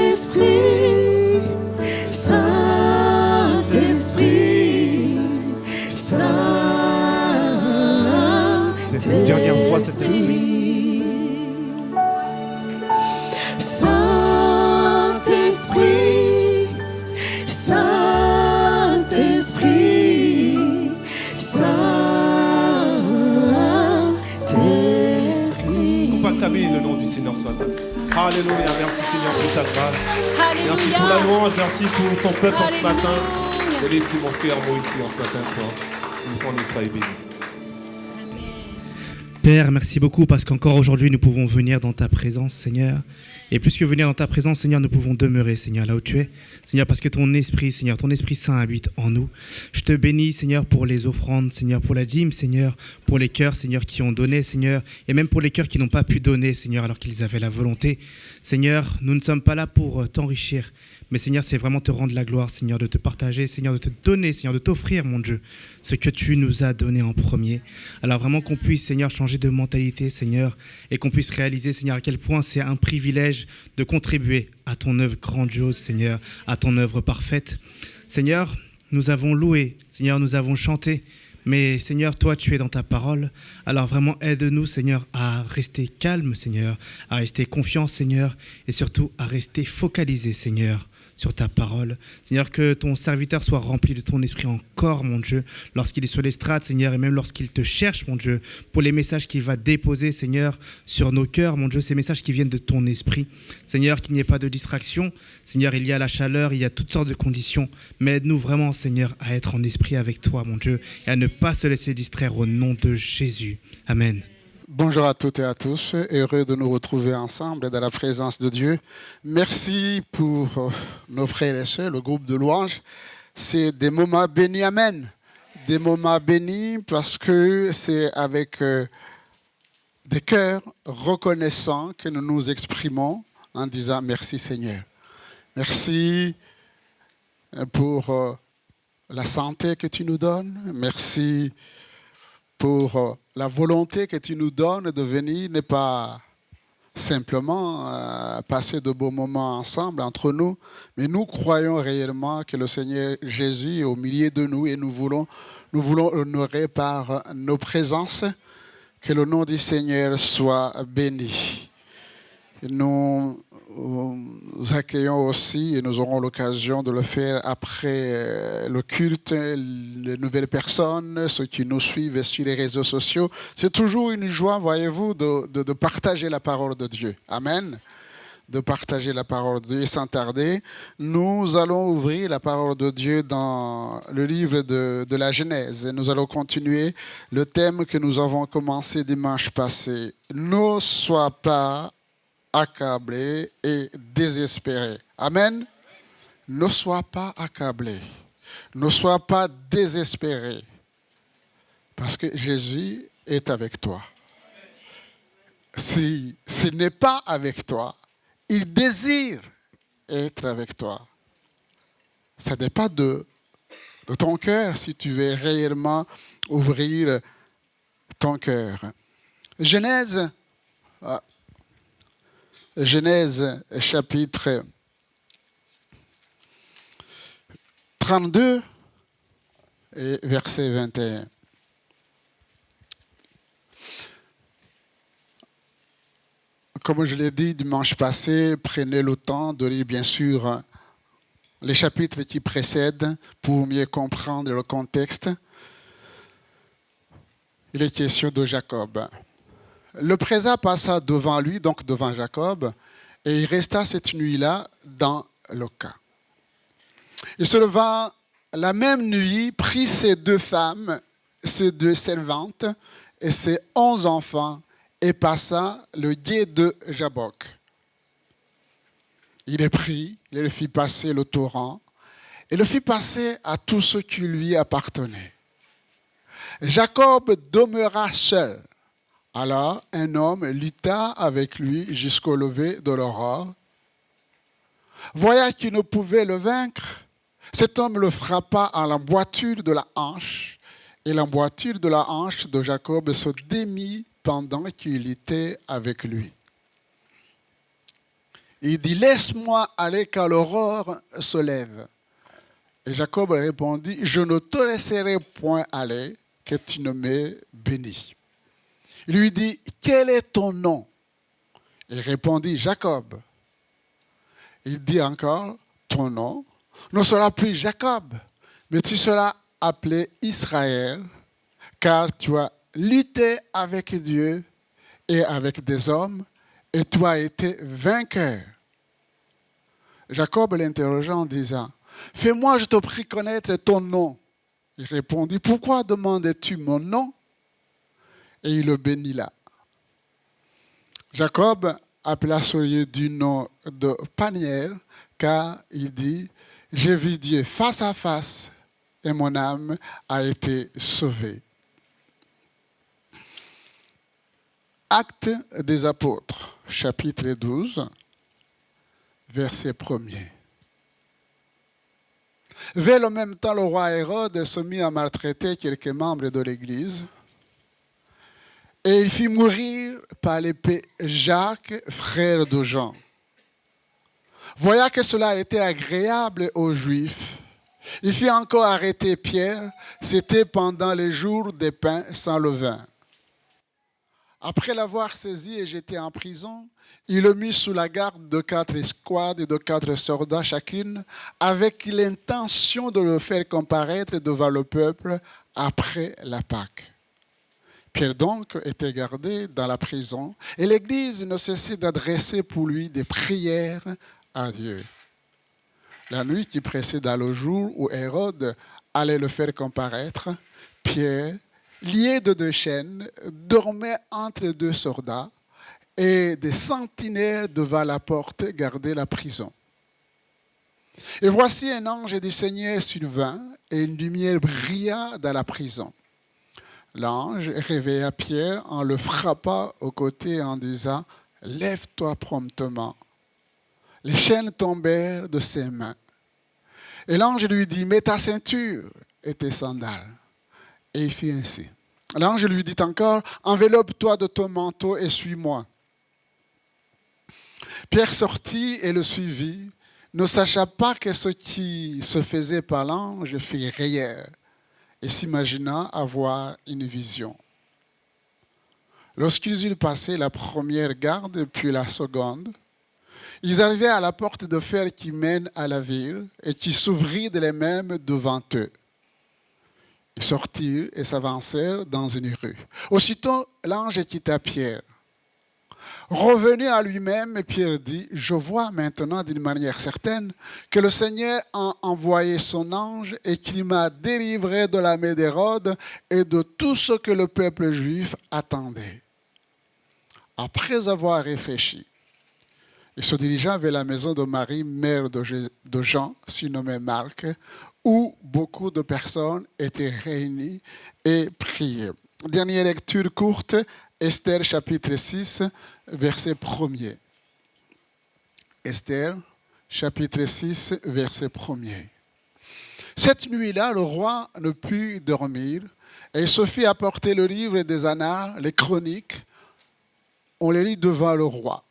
Saint-Esprit, C'est une dernière fois Saint-Esprit. Saint-Esprit, Saint-Esprit, Saint-Esprit. On va acclamer le nom du Seigneur ce matin. Alléluia. Merci Seigneur pour ta grâce. Merci Alléluia. pour la louange. Merci pour ton peuple en ce Alléluia. matin. Et laissez mon frère mot ici en ce matin. Nous qu'on soit bénis. Père, merci beaucoup parce qu'encore aujourd'hui, nous pouvons venir dans ta présence, Seigneur. Et plus que venir dans ta présence, Seigneur, nous pouvons demeurer, Seigneur, là où tu es. Seigneur, parce que ton esprit, Seigneur, ton Esprit Saint habite en nous. Je te bénis, Seigneur, pour les offrandes, Seigneur, pour la dîme, Seigneur, pour les cœurs, Seigneur, qui ont donné, Seigneur, et même pour les cœurs qui n'ont pas pu donner, Seigneur, alors qu'ils avaient la volonté. Seigneur, nous ne sommes pas là pour t'enrichir, mais Seigneur, c'est vraiment te rendre la gloire, Seigneur, de te partager, Seigneur, de te donner, Seigneur, de t'offrir, mon Dieu, ce que tu nous as donné en premier. Alors vraiment qu'on puisse, Seigneur, changer de mentalité, Seigneur, et qu'on puisse réaliser, Seigneur, à quel point c'est un privilège de contribuer à ton œuvre grandiose, Seigneur, à ton œuvre parfaite. Seigneur, nous avons loué, Seigneur, nous avons chanté, mais Seigneur, toi, tu es dans ta parole. Alors vraiment, aide-nous, Seigneur, à rester calme, Seigneur, à rester confiant, Seigneur, et surtout à rester focalisé, Seigneur, sur ta parole. Seigneur, que ton serviteur soit rempli de ton esprit encore, mon Dieu, lorsqu'il est sur l'estrade, Seigneur, et même lorsqu'il te cherche, mon Dieu, pour les messages qu'il va déposer, Seigneur, sur nos cœurs, mon Dieu, ces messages qui viennent de ton esprit. Seigneur, qu'il n'y ait pas de distraction. Seigneur, il y a la chaleur, il y a toutes sortes de conditions, mais aide-nous vraiment, Seigneur, à être en esprit avec toi, mon Dieu, et à ne pas se laisser distraire au nom de Jésus. Amen. Bonjour à toutes et à tous, heureux de nous retrouver ensemble dans la présence de Dieu. Merci pour nos frères et sœurs, le groupe de louanges. C'est des moments bénis, amen. Des moments bénis parce que c'est avec des cœurs reconnaissants que nous nous exprimons en disant merci Seigneur. Merci pour la santé que tu nous donnes. Merci pour la volonté que tu nous donnes de venir, ne pas simplement passer de beaux moments ensemble entre nous, mais nous croyons réellement que le Seigneur Jésus est au milieu de nous et nous voulons honorer par nos présences, que le nom du Seigneur soit béni. Nous accueillons aussi, et nous aurons l'occasion de le faire après le culte, les nouvelles personnes, ceux qui nous suivent sur les réseaux sociaux. C'est toujours une joie, voyez-vous, de partager la parole de Dieu. Amen. De partager la parole de Dieu. Et sans tarder, nous allons ouvrir la parole de Dieu dans le livre de la Genèse. Et nous allons continuer le thème que nous avons commencé dimanche passé. Ne sois pas accablé et désespéré. Amen. Ne sois pas accablé. Ne sois pas désespéré. Parce que Jésus est avec toi. s'il n'est pas avec toi, il désire être avec toi. Ça dépend de ton cœur, si tu veux réellement ouvrir ton cœur. Genèse chapitre 32 et verset 21. Comme je l'ai dit dimanche passé, prenez le temps de lire bien sûr les chapitres qui précèdent pour mieux comprendre le contexte. Il est question de Jacob. Le présent passa devant lui, donc devant Jacob, et il resta cette nuit-là dans le camp. Il se leva la même nuit, prit ses 2 femmes, ses 2 servantes et ses 11 enfants, et passa le gué de Jabbok. Il les prit, il le fit passer le torrent, et le fit passer à tout ce qui lui appartenait. Jacob demeura seul. Alors un homme lutta avec lui jusqu'au lever de l'aurore. Voyant qu'il ne pouvait le vaincre, cet homme le frappa à l'emboîture de la hanche, et l'emboîture de la hanche de Jacob se démit pendant qu'il était avec lui. Il dit, laisse-moi aller car l'aurore se lève. Et Jacob répondit, je ne te laisserai point aller, que tu ne m'aies béni. Il lui dit, quel est ton nom? Il répondit, Jacob. Il dit encore, ton nom ne sera plus Jacob, mais tu seras appelé Israël, car tu as lutté avec Dieu et avec des hommes, et tu as été vainqueur. Jacob l'interrogea en disant, fais-moi, je te prie, connaître ton nom. Il répondit, pourquoi demandes-tu mon nom? Et il le bénit là. Jacob appela ce lieu du nom de Paniel, car il dit, j'ai vu Dieu face à face, et mon âme a été sauvée. Actes des apôtres, chapitre 12, verset 1er. Vers le même temps, le roi Hérode se mit à maltraiter quelques membres de l'Église, et il fit mourir par l'épée Jacques, frère de Jean. Voyant que cela était agréable aux Juifs, il fit encore arrêter Pierre, c'était pendant les jours des pains sans levain. Après l'avoir saisi et jeté en prison, il le mit sous la garde de 4 escouades et de 4 soldats chacune, avec l'intention de le faire comparaître devant le peuple après la Pâque. Pierre donc était gardé dans la prison, et l'Église ne cessait d'adresser pour lui des prières à Dieu. La nuit qui précéda le jour où Hérode allait le faire comparaître, Pierre, lié de 2 chaînes, dormait entre 2 soldats, et des sentinelles devant la porte gardaient la prison. Et voici un ange du Seigneur survint, et une lumière brilla dans la prison. L'ange réveilla Pierre en le frappant au côté en disant « Lève-toi promptement ». Les chaînes tombèrent de ses mains. Et l'ange lui dit « Mets ta ceinture et tes sandales ». Et il fit ainsi. L'ange lui dit encore « Enveloppe-toi de ton manteau et suis-moi ». Pierre sortit et le suivit, ne sachant pas que ce qui se faisait par l'ange fit rire, et s'imagina avoir une vision. Lorsqu'ils eurent passé la première garde, puis la seconde, ils arrivaient à la porte de fer qui mène à la ville et qui s'ouvrit d'elle-même devant eux. Ils sortirent et s'avancèrent dans une rue. Aussitôt, l'ange quitta Pierre. Revenu à lui-même, Pierre dit, « Je vois maintenant d'une manière certaine que le Seigneur a envoyé son ange et qu'il m'a délivré de la main d'Hérode et de tout ce que le peuple juif attendait. » Après avoir réfléchi, il se dirigea vers la maison de Marie, mère de Jean, surnommé Marc, où beaucoup de personnes étaient réunies et priaient. Dernière lecture courte, Esther chapitre 6, verset 1er. Esther chapitre 6, verset 1er. Cette nuit-là, le roi ne put dormir et il se fit apporter le livre des annales, les chroniques. On les lit devant le roi.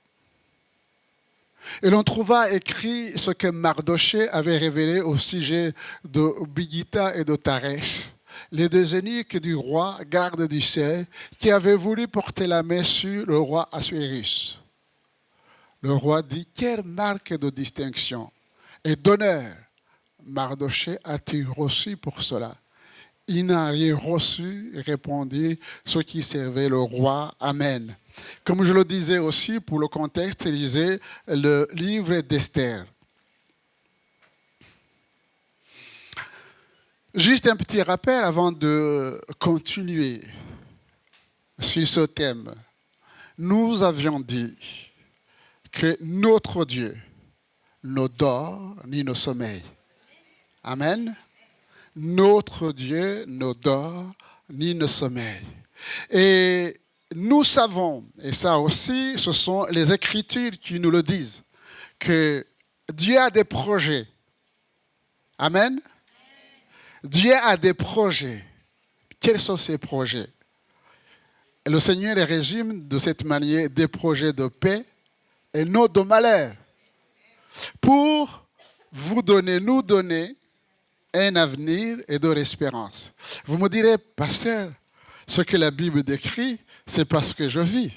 Et l'on trouva écrit ce que Mardochée avait révélé au sujet de Bigitha et de Taresh, les deux eunuques du roi, gardes du ciel, qui avaient voulu porter la main sur le roi Assuérus. Le roi dit, quelle marque de distinction et d'honneur Mardochée a-t-il reçu pour cela? Il n'a rien reçu, répondit ceux qui servaient le roi. Amen. Comme je le disais aussi, pour le contexte, lisez le livre d'Esther. Juste un petit rappel avant de continuer sur ce thème. Nous avions dit que notre Dieu ne dort ni ne sommeille. Amen. Notre Dieu ne dort ni ne sommeille. Et nous savons, et ça aussi, ce sont les Écritures qui nous le disent, que Dieu a des projets. Amen. Dieu a des projets. Quels sont ces projets? Et le Seigneur les résume de cette manière, des projets de paix et non de malheur. Pour vous donner, nous donner un avenir et de l'espérance. Vous me direz, pasteur, ce que la Bible décrit, c'est parce que je vis.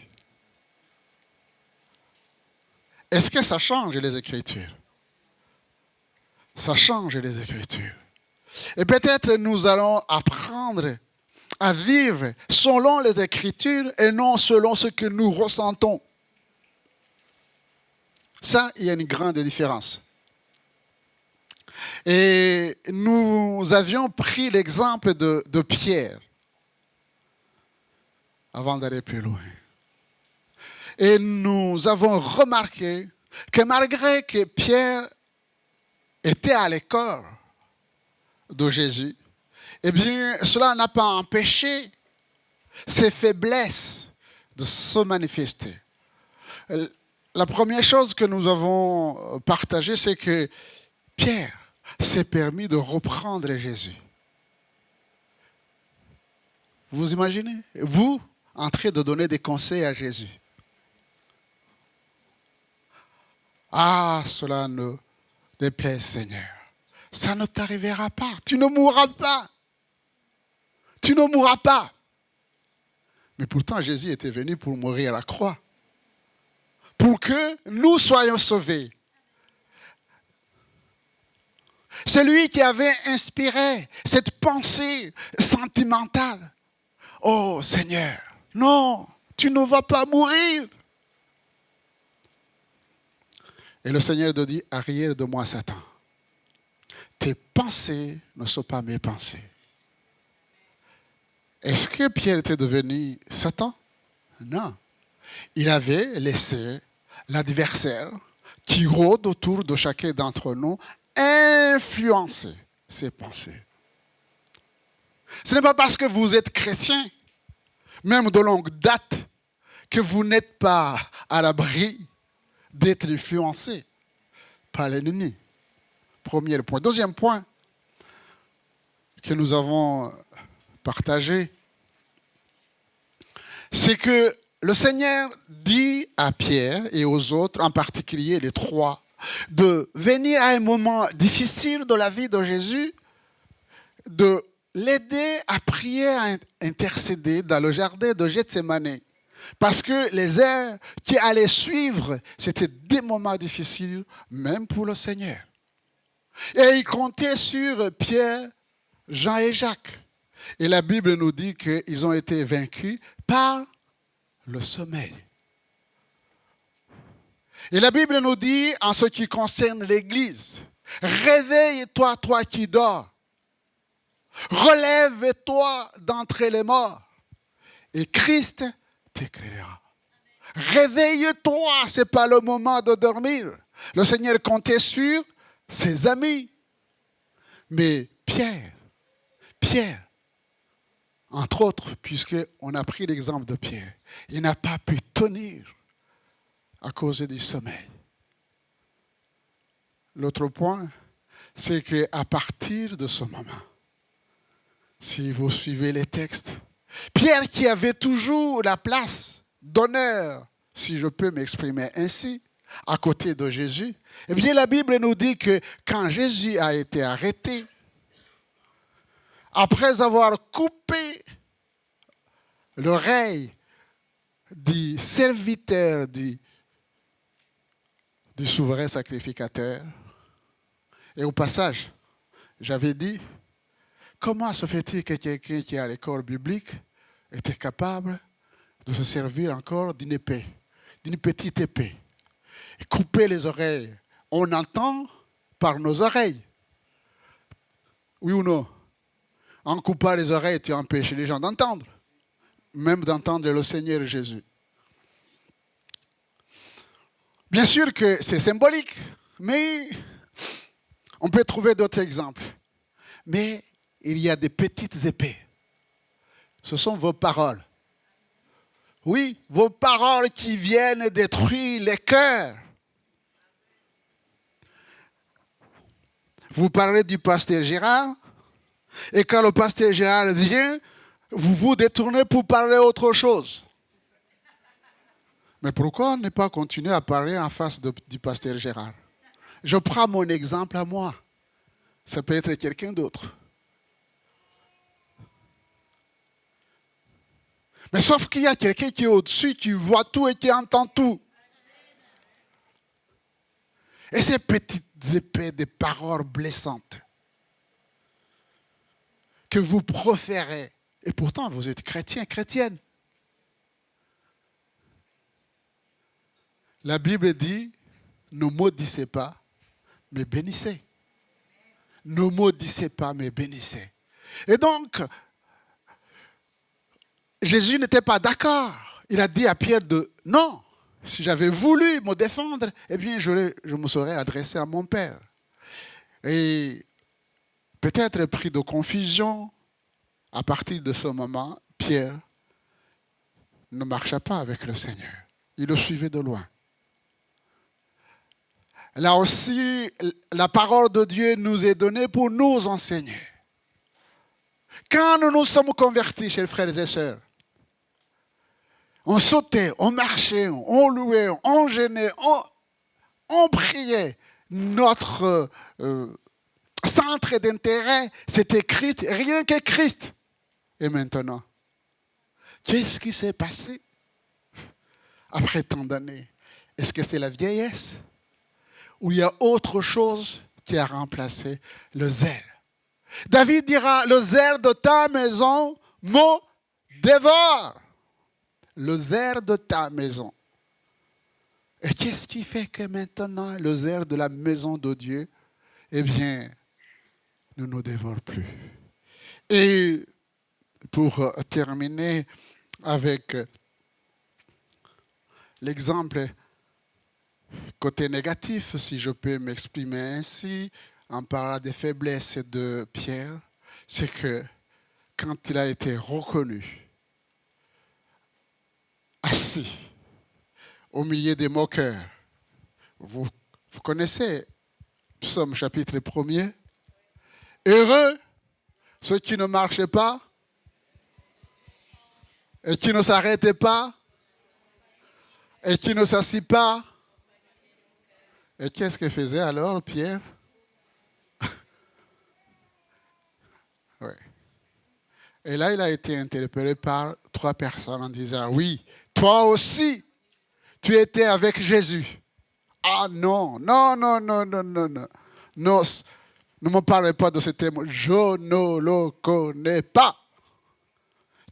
Est-ce que ça change les Écritures? Ça change les Écritures. Et peut-être nous allons apprendre à vivre selon les Écritures et non selon ce que nous ressentons. Ça, il y a une grande différence. Et nous avions pris l'exemple de Pierre avant d'aller plus loin. Et nous avons remarqué que malgré que Pierre était à l'école de Jésus, eh bien, cela n'a pas empêché ses faiblesses de se manifester. La première chose que nous avons partagée, c'est que Pierre s'est permis de reprendre Jésus. Vous imaginez? Vous, en train de donner des conseils à Jésus. Ah, cela ne déplaise, Seigneur. Ça ne t'arrivera pas. Tu ne mourras pas. Tu ne mourras pas. Mais pourtant, Jésus était venu pour mourir à la croix. Pour que nous soyons sauvés. C'est lui qui avait inspiré cette pensée sentimentale. Oh Seigneur, non, tu ne vas pas mourir. Et le Seigneur te dit, arrière de moi Satan. Tes pensées ne sont pas mes pensées. Est-ce que Pierre était devenu Satan? Non. Il avait laissé l'adversaire qui rôde autour de chacun d'entre nous influencer ses pensées. Ce n'est pas parce que vous êtes chrétien, même de longue date, que vous n'êtes pas à l'abri d'être influencé par l'ennemi. Premier point. Deuxième point que nous avons partagé, c'est que le Seigneur dit à Pierre et aux autres, en particulier les trois, de venir à un moment difficile de la vie de Jésus, de l'aider à prier, à intercéder dans le jardin de Gethsémani. Parce que les heures qui allaient suivre, c'était des moments difficiles, même pour le Seigneur. Et il comptait sur Pierre, Jean et Jacques. Et la Bible nous dit qu'ils ont été vaincus par le sommeil. Et la Bible nous dit, en ce qui concerne l'Église, réveille-toi, toi qui dors. Relève-toi d'entre les morts. Et Christ t'éclairera. Réveille-toi, ce n'est pas le moment de dormir. Le Seigneur comptait sur ses amis. Mais Pierre, Entre autres, puisqu'on a pris l'exemple de Pierre. Il n'a pas pu tenir à cause du sommeil. L'autre point, c'est qu'à partir de ce moment, si vous suivez les textes, Pierre qui avait toujours la place d'honneur, si je peux m'exprimer ainsi, à côté de Jésus, eh bien la Bible nous dit que quand Jésus a été arrêté, après avoir coupé l'oreille du serviteur du souverain sacrificateur, et au passage, j'avais dit, comment se fait-il que quelqu'un qui est à l'école biblique était capable de se servir encore d'une épée, d'une petite épée, et couper les oreilles? On entend par nos oreilles. Oui ou non? En coupant les oreilles, tu empêches les gens d'entendre, même d'entendre le Seigneur Jésus. Bien sûr que c'est symbolique, mais on peut trouver d'autres exemples. Mais il y a des petites épées. Ce sont vos paroles. Oui, vos paroles qui viennent détruire les cœurs. Vous parlez du pasteur Gérard, et quand le pasteur Gérard vient, vous vous détournez pour parler autre chose. Mais pourquoi ne pas continuer à parler en face du pasteur Gérard? Je prends mon exemple à moi. Ça peut être quelqu'un d'autre. Mais sauf qu'il y a quelqu'un qui est au-dessus, qui voit tout et qui entend tout. Et ces petites épées de paroles blessantes que vous proférez, et pourtant vous êtes chrétien, chrétienne. La Bible dit, ne maudissez pas, mais bénissez. Ne maudissez pas, mais bénissez. Et donc, Jésus n'était pas d'accord. Il a dit à Pierre non, si j'avais voulu me défendre, eh bien, je me serais adressé à mon Père. Et peut-être pris de confusion, à partir de ce moment, Pierre ne marcha pas avec le Seigneur. Il le suivait de loin. Là aussi, la parole de Dieu nous est donnée pour nous enseigner. Quand nous nous sommes convertis, chers frères et sœurs, on sautait, on marchait, on louait, on gênait, on priait. Notre centre d'intérêt, c'était Christ, rien que Christ. Et maintenant, qu'est-ce qui s'est passé après tant d'années? Est-ce que c'est la vieillesse? Ou il y a autre chose qui a remplacé le zèle? David dira, le zèle de ta maison me dévore. Le zèle de ta maison. Et qu'est-ce qui fait que maintenant, le zèle de la maison de Dieu, eh bien, ne nous dévore plus? Et pour terminer avec l'exemple côté négatif, si je peux m'exprimer ainsi, en parlant des faiblesses de Pierre, c'est que quand il a été reconnu, assis au milieu des moqueurs, vous connaissez Psaume chapitre 1er, heureux ceux qui ne marchaient pas et qui ne s'arrêtaient pas et qui ne s'assient pas. Et qu'est-ce que faisait alors Pierre? Oui. Et là, il a été interpellé par 3 personnes en disant, oui, toi aussi, tu étais avec Jésus. Ah non, non, non, non, non, non, non. Non, ne me parlez pas de ce thème. Je ne le connais pas.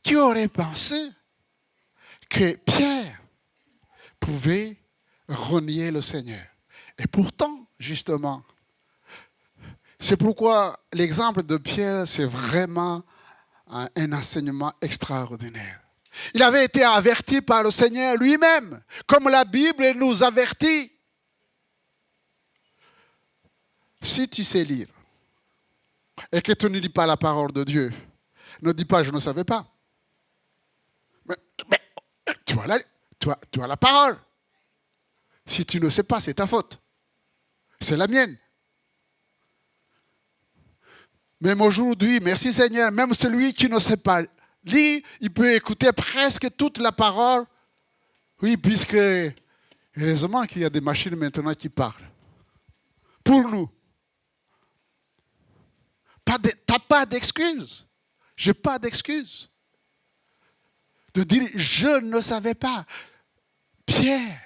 Qui aurait pensé que Pierre pouvait renier le Seigneur? Et pourtant, justement, c'est pourquoi l'exemple de Pierre, c'est vraiment un enseignement extraordinaire. Il avait été averti par le Seigneur lui-même, comme la Bible nous avertit. Si tu sais lire et que tu ne lis pas la parole de Dieu, Ne dis pas, je ne savais pas. Mais tu as la parole. Si tu ne sais pas, c'est ta faute. C'est la mienne. Même aujourd'hui, merci Seigneur, même celui qui ne sait pas lire, il peut écouter presque toute la parole. Oui, puisque heureusement qu'il y a des machines maintenant qui parlent. Pour nous. Tu n'as pas d'excuse. Je n'ai pas d'excuse. De dire, je ne savais pas. Pierre,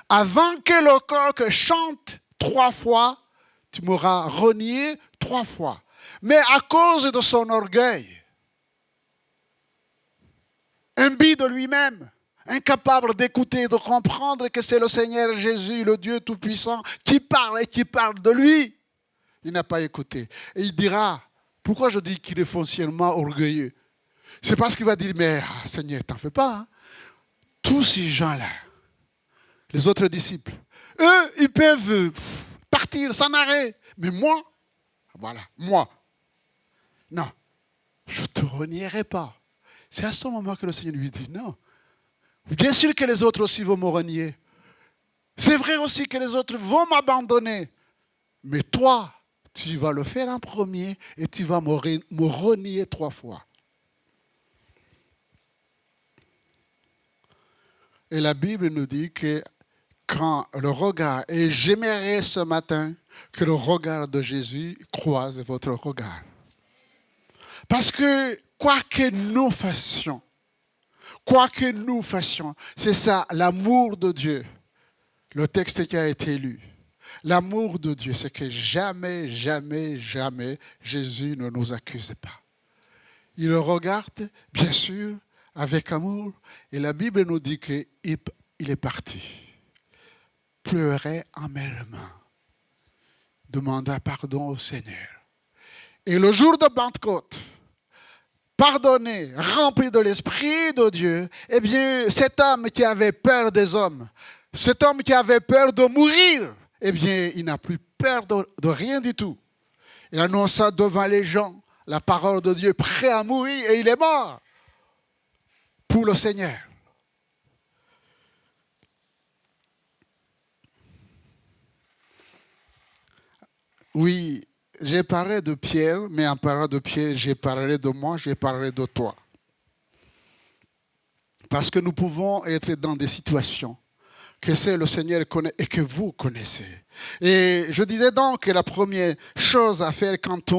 avant que le coq chante 3 fois, tu m'auras renié 3 fois. Mais à cause de son orgueil, imbu de lui-même, incapable d'écouter et de comprendre que c'est le Seigneur Jésus, le Dieu Tout-Puissant, qui parle et qui parle de lui, il n'a pas écouté. Et il dira, pourquoi je dis qu'il est foncièrement orgueilleux? C'est parce qu'il va dire, mais Seigneur, t'en fais pas. Hein? Tous ces gens-là, les autres disciples, eux, ils peuvent partir sans arrêt. Mais moi, voilà, moi, non, je ne te renierai pas. C'est à ce moment que le Seigneur lui dit, non. Bien sûr que les autres aussi vont me renier. C'est vrai aussi que les autres vont m'abandonner. Mais toi, tu vas le faire en premier et tu vas me renier 3 fois. Et la Bible nous dit que quand le regard, et j'aimerais ce matin que le regard de Jésus croise votre regard. Parce que quoi que nous fassions, c'est ça, l'amour de Dieu. Le texte qui a été lu. L'amour de Dieu, c'est que jamais, jamais, jamais, Jésus ne nous accuse pas. Il le regarde, bien sûr, avec amour. Et la Bible nous dit qu'il est parti. Pleurait amèrement. Demanda pardon au Seigneur. Et le jour de Pentecôte, pardonné, rempli de l'Esprit de Dieu, eh bien, cet homme qui avait peur des hommes, cet homme qui avait peur de mourir, eh bien, il n'a plus peur de rien du tout. Il annonça devant les gens la parole de Dieu, prêt à mourir, et il est mort pour le Seigneur. Oui, j'ai parlé de Pierre, mais en parlant de Pierre, j'ai parlé de moi, j'ai parlé de toi. Parce que nous pouvons être dans des situations que c'est le Seigneur connaît et que vous connaissez. Et je disais donc que la première chose à faire quand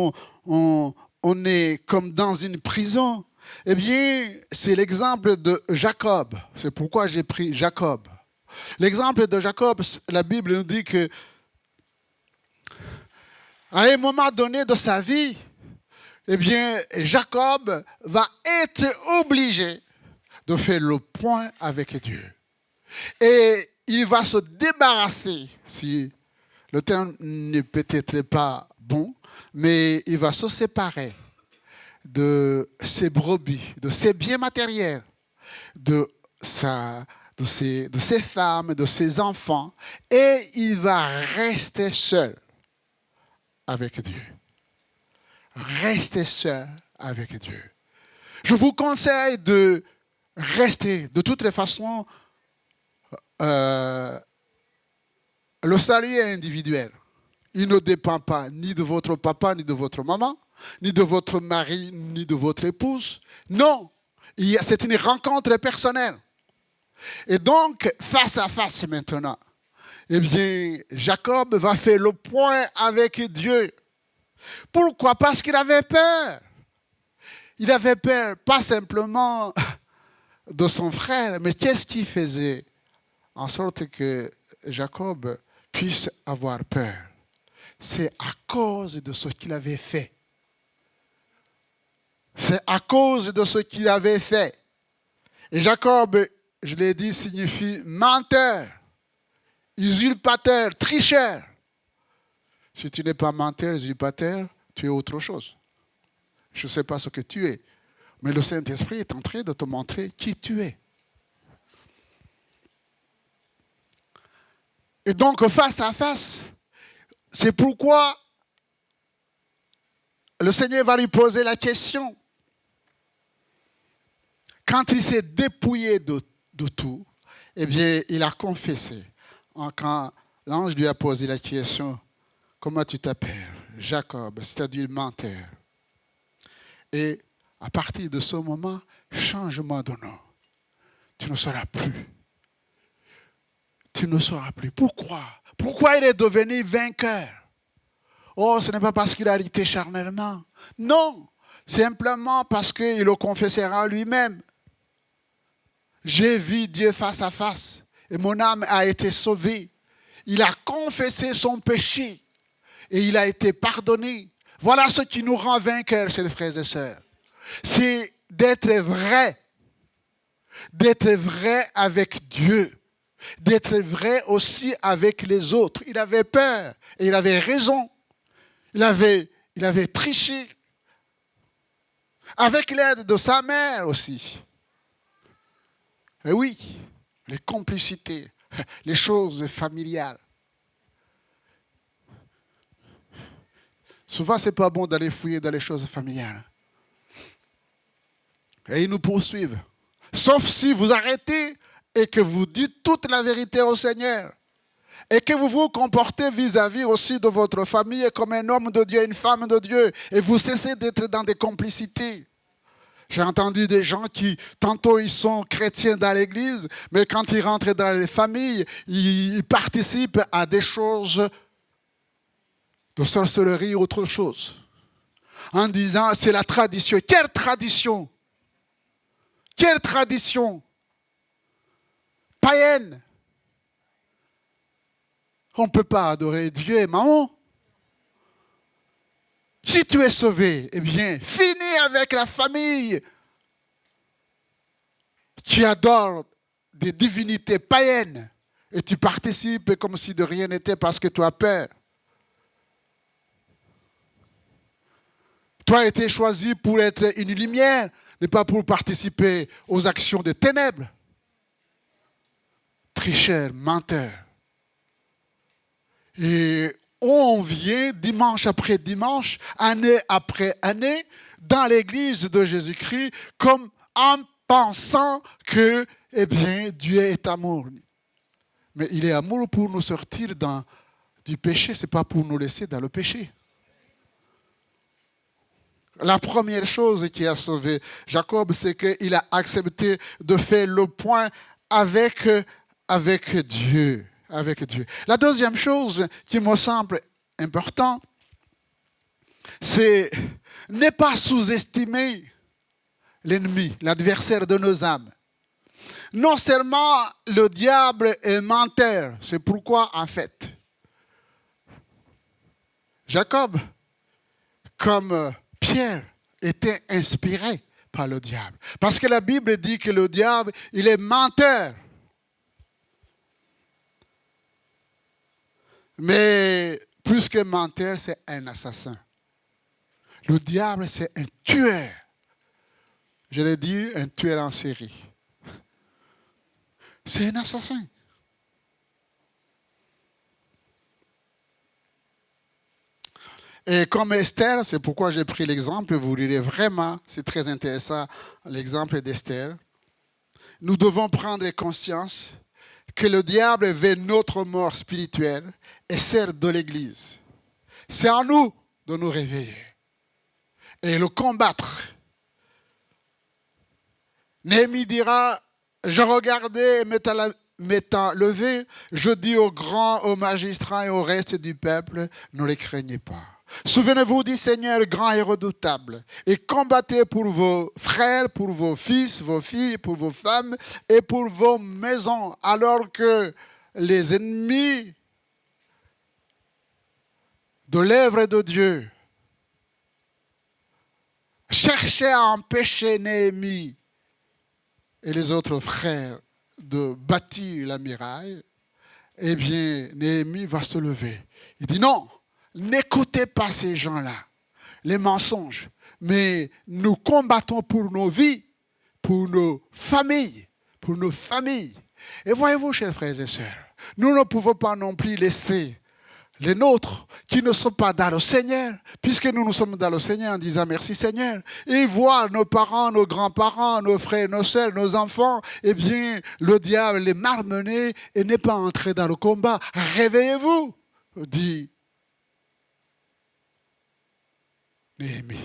on est comme dans une prison, eh bien, c'est l'exemple de Jacob. C'est pourquoi j'ai pris Jacob. L'exemple de Jacob, la Bible nous dit que à un moment donné de sa vie, eh bien, Jacob va être obligé de faire le point avec Dieu. Et il va se débarrasser, si le terme n'est peut-être pas bon, mais il va se séparer de ses brebis, de ses biens matériels, de ses femmes, de ses enfants, et il va rester seul avec Dieu. Restez seul avec Dieu. Je vous conseille de rester, de toutes les façons, le salut est individuel. Il ne dépend pas ni de votre papa, ni de votre maman, ni de votre mari, ni de votre épouse. Non, c'est une rencontre personnelle. Et donc, face à face maintenant, eh bien, Jacob va faire le point avec Dieu. Pourquoi? Parce qu'il avait peur. Il avait peur, pas simplement de son frère, mais qu'est-ce qui faisait en sorte que Jacob puisse avoir peur? C'est à cause de ce qu'il avait fait. C'est à cause de ce qu'il avait fait. Et Jacob, je l'ai dit, signifie menteur, usurpateur, tricheur. Si tu n'es pas menteur, usurpateur, tu es autre chose. Je ne sais pas ce que tu es. Mais le Saint-Esprit est en train de te montrer qui tu es. Et donc, face à face, c'est pourquoi le Seigneur va lui poser la question. quand il s'est dépouillé de tout, eh bien, il a confessé. Quand l'ange lui a posé la question, comment tu t'appelles? Jacob, c'est-à-dire menteur. Et à partir de ce moment, changement de nom. Tu ne seras plus. Tu ne seras plus. Pourquoi? Pourquoi il est devenu vainqueur? Oh, ce n'est pas parce qu'il a hérité charnellement. Non, simplement parce qu'il le confessera lui-même. J'ai vu Dieu face à face et mon âme a été sauvée. Il a confessé son péché et il a été pardonné. Voilà ce qui nous rend vainqueurs, chers frères et sœurs. C'est d'être vrai avec Dieu, d'être vrai aussi avec les autres. Il avait peur et il avait raison. Il avait triché. Avec l'aide de sa mère aussi. Et oui, les complicités, les choses familiales. Souvent, ce n'est pas bon d'aller fouiller dans les choses familiales. Et ils nous poursuivent. Sauf si vous arrêtez et que vous dites toute la vérité au Seigneur. Et que vous vous comportez vis-à-vis aussi de votre famille comme un homme de Dieu, une femme de Dieu. Et vous cessez d'être dans des complicités. J'ai entendu des gens qui, tantôt ils sont chrétiens dans l'église, mais quand ils rentrent dans les familles, ils participent à des choses de sorcellerie ou autre chose. En disant, c'est la tradition. Quelle tradition? Quelle tradition? Païenne. On ne peut pas adorer Dieu et maman. Si tu es sauvé, eh bien, finis avec la famille qui adore des divinités païennes et tu participes comme si de rien n'était parce que tu as peur. Tu as été choisi pour être une lumière, mais pas pour participer aux actions des ténèbres. Tricheur, menteur. Et on vient dimanche après dimanche, année après année, dans l'église de Jésus-Christ, comme en pensant que, eh bien, Dieu est amour. Mais il est amour pour nous sortir du péché, ce n'est pas pour nous laisser dans le péché. La première chose qui a sauvé Jacob, c'est qu'il a accepté de faire le point avec Dieu. Avec Dieu. La deuxième chose qui me semble importante, c'est ne pas sous-estimer l'ennemi, l'adversaire de nos âmes. Non seulement le diable est menteur, c'est pourquoi en fait, Jacob, comme Pierre, était inspiré par le diable. Parce que la Bible dit que le diable, il est menteur. Mais plus que menteur, c'est un assassin. Le diable, c'est un tueur. Je l'ai dit, un tueur en série. C'est un assassin. Et comme Esther, c'est pourquoi j'ai pris l'exemple, vous lirez vraiment, c'est très intéressant, l'exemple d'Esther. Nous devons prendre conscience que le diable veut notre mort spirituelle et celle de l'Église. C'est à nous de nous réveiller et le combattre. Néhémie dira, je regardais et m'étant levé, je dis aux grands, aux magistrats et au reste du peuple, ne les craignez pas. Souvenez-vous du Seigneur grand et redoutable et combattez pour vos frères, pour vos fils, vos filles, pour vos femmes et pour vos maisons, alors que les ennemis de l'œuvre de Dieu cherchaient à empêcher Néhémie et les autres frères de bâtir la muraille. Eh bien, Néhémie va se lever. Il dit non. N'écoutez pas ces gens-là, les mensonges, mais nous combattons pour nos vies, pour nos familles, pour nos familles. Et voyez-vous, chers frères et sœurs, nous ne pouvons pas non plus laisser les nôtres, qui ne sont pas dans le Seigneur, puisque nous sommes dans le Seigneur en disant merci Seigneur. Ils voient nos parents, nos grands-parents, nos frères, nos sœurs, nos enfants, eh bien, le diable les malmener et n'est pas entré dans le combat. Réveillez-vous, dit Néhémie.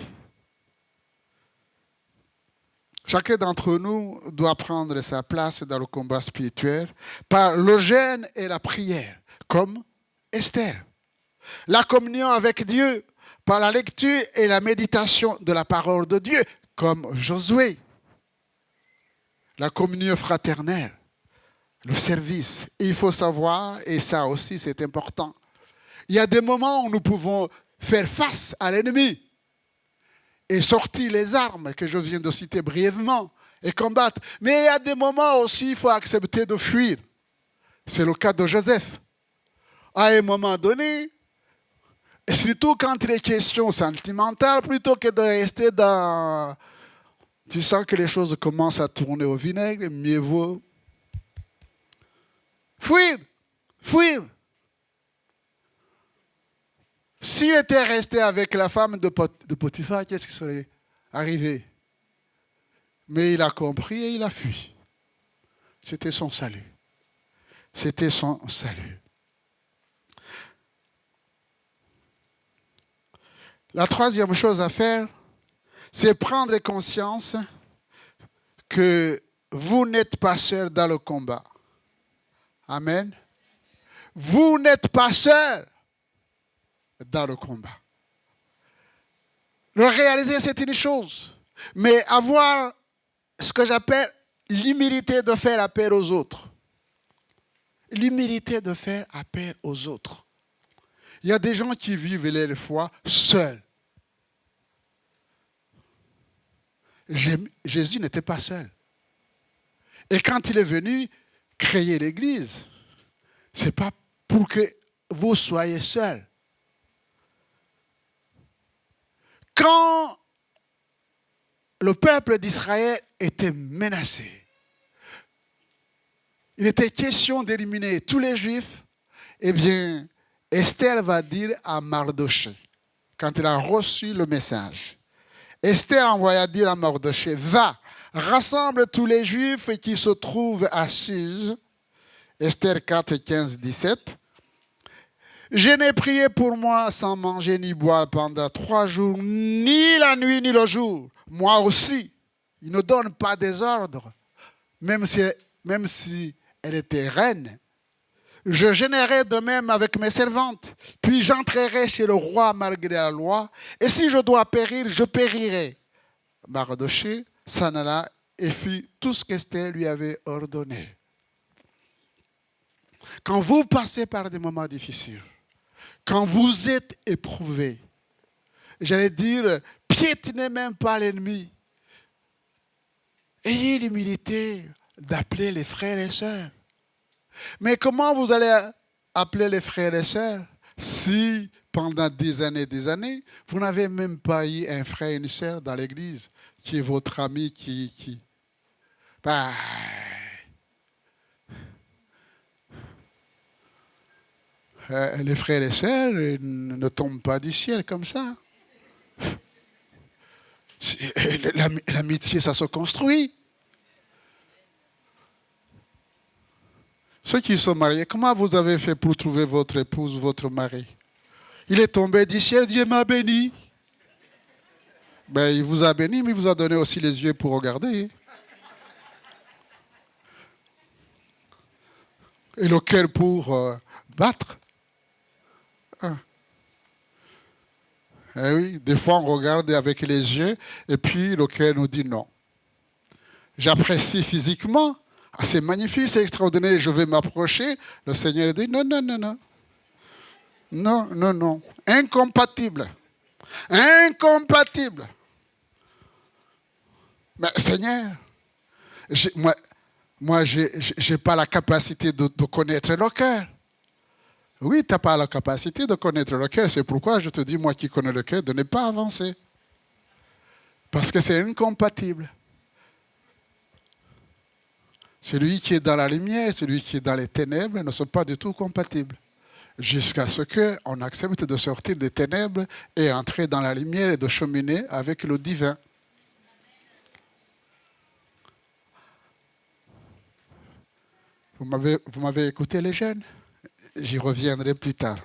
Chacun d'entre nous doit prendre sa place dans le combat spirituel par le jeûne et la prière, comme Esther. La communion avec Dieu par la lecture et la méditation de la parole de Dieu, comme Josué. La communion fraternelle, le service. Il faut savoir, et ça aussi c'est important, il y a des moments où nous pouvons faire face à l'ennemi et sortir les armes que je viens de citer brièvement et combattre. Mais il y a des moments aussi, il faut accepter de fuir. C'est le cas de Joseph. À un moment donné, et surtout quand il est question sentimentale, plutôt que de rester dans... Tu sens que les choses commencent à tourner au vinaigre, mieux vaut fuir, fuir. S'il était resté avec la femme de Potiphar, qu'est-ce qui serait arrivé? Mais il a compris et il a fui. C'était son salut. C'était son salut. La troisième chose à faire, c'est prendre conscience que vous n'êtes pas seul dans le combat. Amen. Vous n'êtes pas seul dans le combat. Le réaliser, c'est une chose. Mais avoir ce que j'appelle l'humilité de faire appel aux autres. L'humilité de faire appel aux autres. Il y a des gens qui vivent les foi seuls. Jésus n'était pas seul. Et quand il est venu créer l'Église, ce n'est pas pour que vous soyez seuls. Quand le peuple d'Israël était menacé, il était question d'éliminer tous les Juifs, eh bien, Esther va dire à Mardoché, quand il a reçu le message, Esther envoya dire à Mardoché, va, rassemble tous les Juifs qui se trouvent à Suse, Esther 4, 15, 17. Je n'ai prié pour moi sans manger ni boire pendant 3 jours, ni la nuit ni le jour. Moi aussi, il ne donne pas des ordres, même si elle était reine. Je gênerai de même avec mes servantes, puis j'entrerai chez le roi malgré la loi, et si je dois périr, je périrai. Mardoché s'en alla et fit tout ce qu'Esther lui avait ordonné. Quand vous passez par des moments difficiles, quand vous êtes éprouvé, j'allais dire, piétinez même pas l'ennemi. Ayez l'humilité d'appeler les frères et sœurs. Mais comment vous allez appeler les frères et sœurs si pendant des années, vous n'avez même pas eu un frère et une sœur dans l'église qui est votre ami, les frères et sœurs ne tombent pas du ciel comme ça. L'amitié, ça se construit. Ceux qui sont mariés, comment vous avez fait pour trouver votre épouse, votre mari? Il est tombé du ciel, Dieu m'a béni. Ben, il vous a béni, mais il vous a donné aussi les yeux pour regarder. Et le cœur pour battre. Eh oui, des fois on regarde avec les yeux et puis le cœur nous dit non. J'apprécie physiquement. Ah, c'est magnifique, c'est extraordinaire, je vais m'approcher. Le Seigneur dit non, non, non, non. Non, non, non. Incompatible. Incompatible. Mais Seigneur, moi je n'ai pas la capacité de connaître le cœur. Oui, tu n'as pas la capacité de connaître le cœur. C'est pourquoi je te dis, moi qui connais le cœur, de ne pas avancer. Parce que c'est incompatible. Celui qui est dans la lumière, celui qui est dans les ténèbres ne sont pas du tout compatibles. jusqu'à ce qu'on accepte de sortir des ténèbres et entrer dans la lumière et de cheminer avec le divin. Vous m'avez écouté, les jeunes? J'y reviendrai plus tard.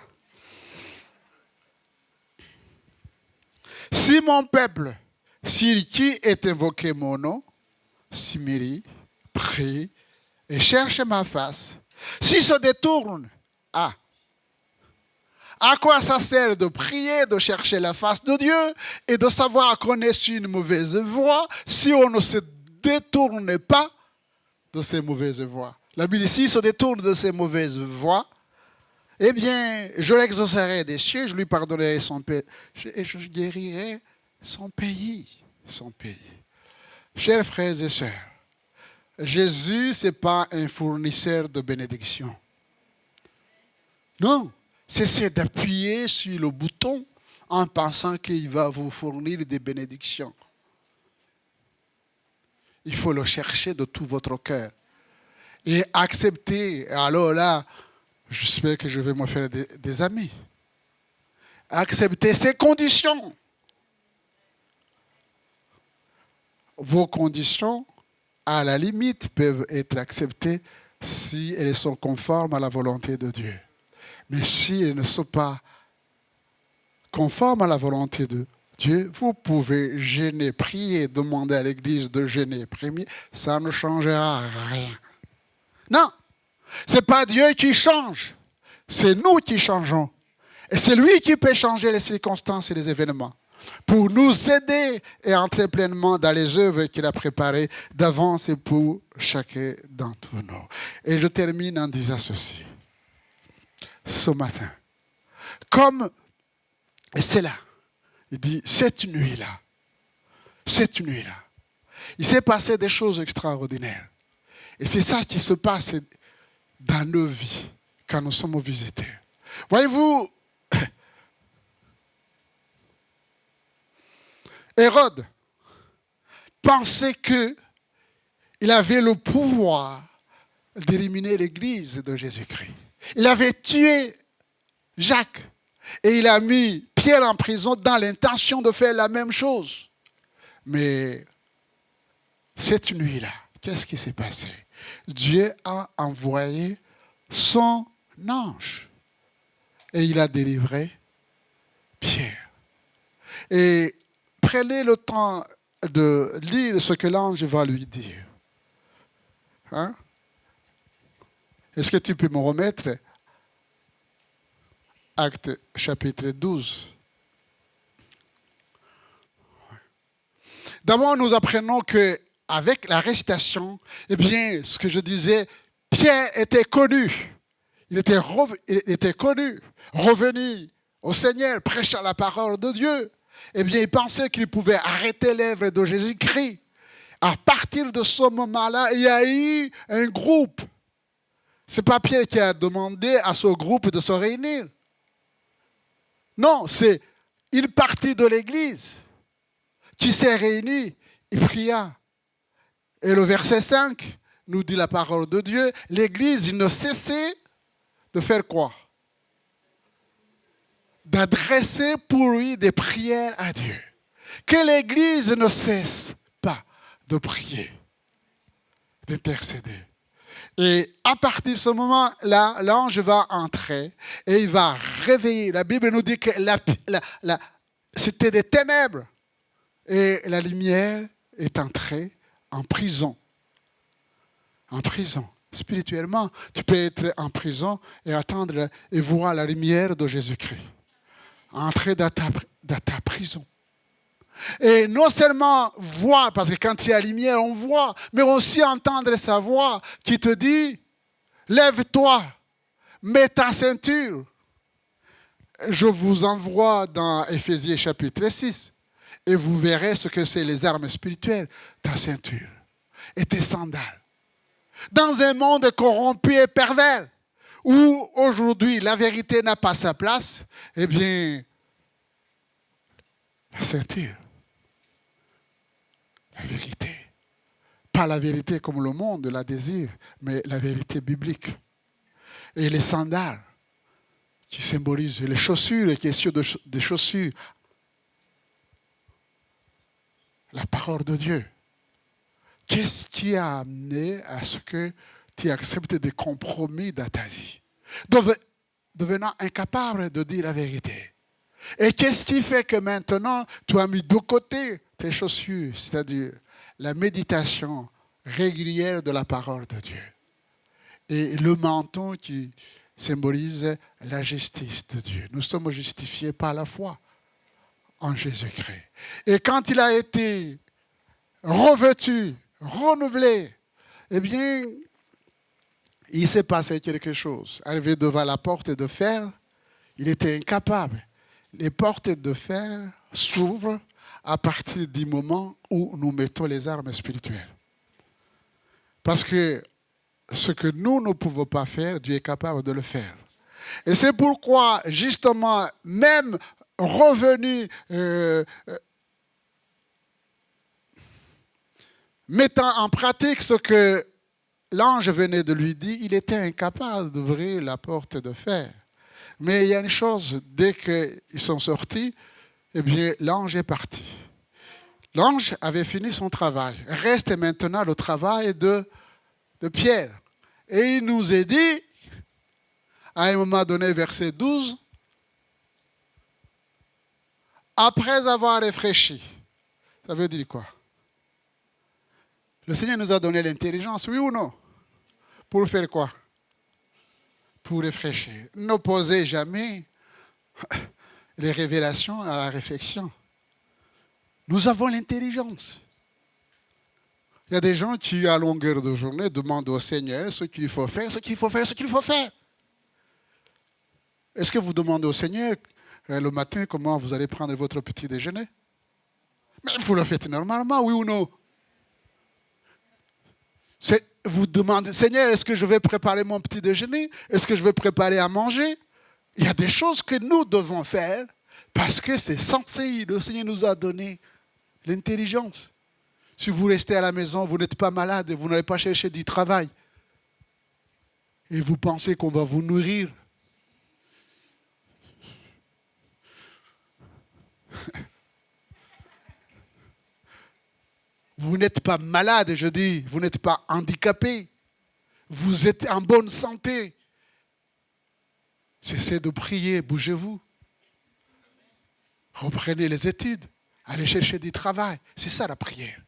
Si mon peuple, sur qui est invoqué mon nom, s'humilie, prie et cherche ma face, s'il se détourne, à quoi ça sert de prier, de chercher la face de Dieu et de savoir qu'on est sur une mauvaise voie si on ne se détourne pas de ces mauvaises voies? La Bible ici se détourne de ces mauvaises voies. Eh bien, je l'exaucerai des cieux, je lui pardonnerai son péché et je guérirai son pays. Son pays. Chers frères et sœurs, Jésus, ce n'est pas un fournisseur de bénédictions. Non, cessez d'appuyer sur le bouton en pensant qu'il va vous fournir des bénédictions. Il faut le chercher de tout votre cœur. Et accepter, alors là, j'espère que je vais me faire des amis. Accepter ces conditions. Vos conditions, à la limite, peuvent être acceptées si elles sont conformes à la volonté de Dieu. Mais si elles ne sont pas conformes à la volonté de Dieu, vous pouvez jeûner, prier, demander à l'Église de jeûner, prier, ça ne changera rien. Non, ce n'est pas Dieu qui change, c'est nous qui changeons. Et c'est lui qui peut changer les circonstances et les événements pour nous aider et entrer pleinement dans les œuvres qu'il a préparées d'avance et pour chacun d'entre nous. Et je termine en disant ceci. Ce matin, comme c'est là, il dit, cette nuit-là, il s'est passé des choses extraordinaires. Et c'est ça qui se passe dans nos vies quand nous sommes visités. Voyez-vous, Hérode pensait qu'il avait le pouvoir d'éliminer l'Église de Jésus-Christ. Il avait tué Jacques et il a mis Pierre en prison dans l'intention de faire la même chose. Mais cette nuit-là, qu'est-ce qui s'est passé? Dieu a envoyé son ange et il a délivré Pierre. Et prenez le temps de lire ce que l'ange va lui dire. Hein? Est-ce que tu peux me remettre Actes chapitre 12. D'abord, nous apprenons qu'avec l'arrestation, eh bien, ce que je disais, Pierre était connu. Il était connu, revenu au Seigneur, prêchant la parole de Dieu. Eh bien, il pensait qu'il pouvait arrêter l'œuvre de Jésus-Christ. À partir de ce moment-là, il y a eu un groupe. Ce n'est pas Pierre qui a demandé à ce groupe de se réunir. Non, c'est une partie de l'Église qui s'est réunie, il pria. Et le verset 5 nous dit la parole de Dieu, l'Église ne cessait de faire quoi? D'adresser pour lui des prières à Dieu. Que l'Église ne cesse pas de prier, d'intercéder. Et à partir de ce moment-là, l'ange va entrer et il va réveiller. La Bible nous dit que c'était des ténèbres. Et la lumière est entrée en prison. En prison. Spirituellement, tu peux être en prison et attendre et voir la lumière de Jésus-Christ. Entrer dans ta prison. Et non seulement voir, parce que quand il y a la lumière, on voit, mais aussi entendre sa voix qui te dit, lève-toi, mets ta ceinture. Je vous envoie dans Éphésiens chapitre 6 et vous verrez ce que c'est les armes spirituelles, ta ceinture et tes sandales. Dans un monde corrompu et pervers, où aujourd'hui la vérité n'a pas sa place, eh bien, la ceinture. La vérité. Pas la vérité comme le monde la désire, mais la vérité biblique. Et les sandales qui symbolise les chaussures, les questions des chaussures. La parole de Dieu. Qu'est-ce qui a amené à ce que tu acceptes des compromis dans ta vie, devenant incapable de dire la vérité? Et qu'est-ce qui fait que maintenant, tu as mis de côté tes chaussures, c'est-à-dire la méditation régulière de la parole de Dieu, et le menton qui symbolise la justice de Dieu. Nous sommes justifiés par la foi en Jésus-Christ. Et quand il a été revêtu, renouvelé, eh bien, il s'est passé quelque chose. Arrivé devant la porte de fer, il était incapable. Les portes de fer s'ouvrent à partir du moment où nous mettons les armes spirituelles. Parce que ce que nous ne pouvons pas faire, Dieu est capable de le faire. Et c'est pourquoi, justement, même revenu, mettant en pratique ce que l'ange venait de lui dire, il était incapable d'ouvrir la porte de fer. Mais il y a une chose, dès qu'ils sont sortis, eh bien, l'ange est parti. L'ange avait fini son travail. Reste maintenant le travail de Pierre. Et il nous est dit, à un moment donné, verset 12, après avoir réfléchi, ça veut dire quoi? Le Seigneur nous a donné l'intelligence, oui ou non? Pour faire quoi? Pour réfléchir. N'opposez jamais les révélations à la réflexion. Nous avons l'intelligence. Il y a des gens qui, à longueur de journée, demandent au Seigneur ce qu'il faut faire, ce qu'il faut faire, ce qu'il faut faire. Est-ce que vous demandez au Seigneur le matin comment vous allez prendre votre petit déjeuner? Mais vous le faites normalement, oui ou non? Vous demandez, Seigneur, est-ce que je vais préparer mon petit déjeuner? Est-ce que je vais préparer à manger? Il y a des choses que nous devons faire parce que c'est censé. Le Seigneur nous a donné l'intelligence. Si vous restez à la maison, vous n'êtes pas malade, vous n'allez pas chercher du travail. Et vous pensez qu'on va vous nourrir. Vous n'êtes pas malade, je dis, vous n'êtes pas handicapé. Vous êtes en bonne santé. Cessez de prier, bougez-vous. Reprenez les études, allez chercher du travail. C'est ça la prière.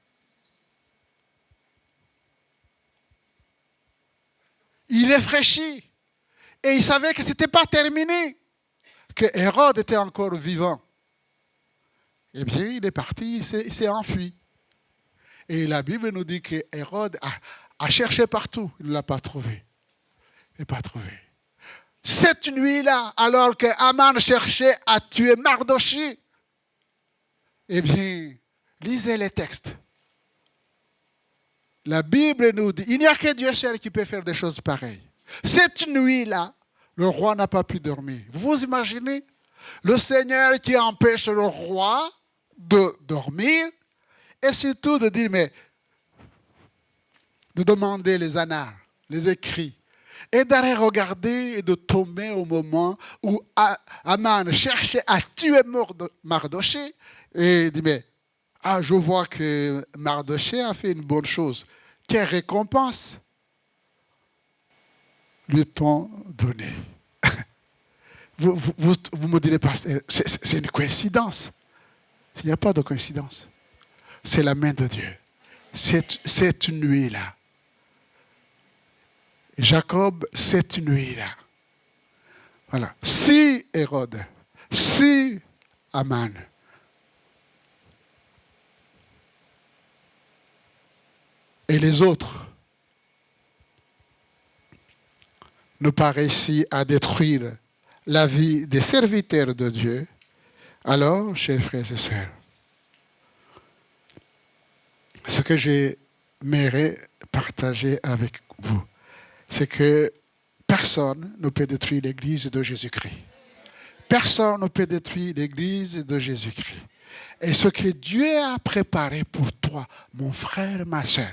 Il réfléchit et il savait que ce n'était pas terminé, que Hérode était encore vivant. Eh bien, il est parti, il s'est enfui. Et la Bible nous dit que Hérode a cherché partout, il ne l'a pas trouvé. Il n'a pas trouvé. Cette nuit-là, alors que Aman cherchait à tuer Mardochée, eh bien, lisez les textes. La Bible nous dit, il n'y a que Dieu seul qui peut faire des choses pareilles. Cette nuit-là, le roi n'a pas pu dormir. Vous imaginez? Le Seigneur qui empêche le roi de dormir et surtout de dire, mais de demander les annales, les écrits, et d'aller regarder et de tomber au moment où Aman cherchait à tuer Mardochée et dit, mais je vois que Mardochée a fait une bonne chose. Quelle récompense lui a-t-on donné? Vous me direz pas, c'est une coïncidence. Il n'y a pas de coïncidence. C'est la main de Dieu. Cette nuit-là. Jacob, cette nuit-là. Voilà. Si Hérode, si Aman, et les autres n'ont pas réussi à détruire la vie des serviteurs de Dieu, alors, chers frères et sœurs, ce que j'aimerais partager avec vous, c'est que personne ne peut détruire l'Église de Jésus-Christ. Personne ne peut détruire l'Église de Jésus-Christ. Et ce que Dieu a préparé pour toi, mon frère, ma soeur,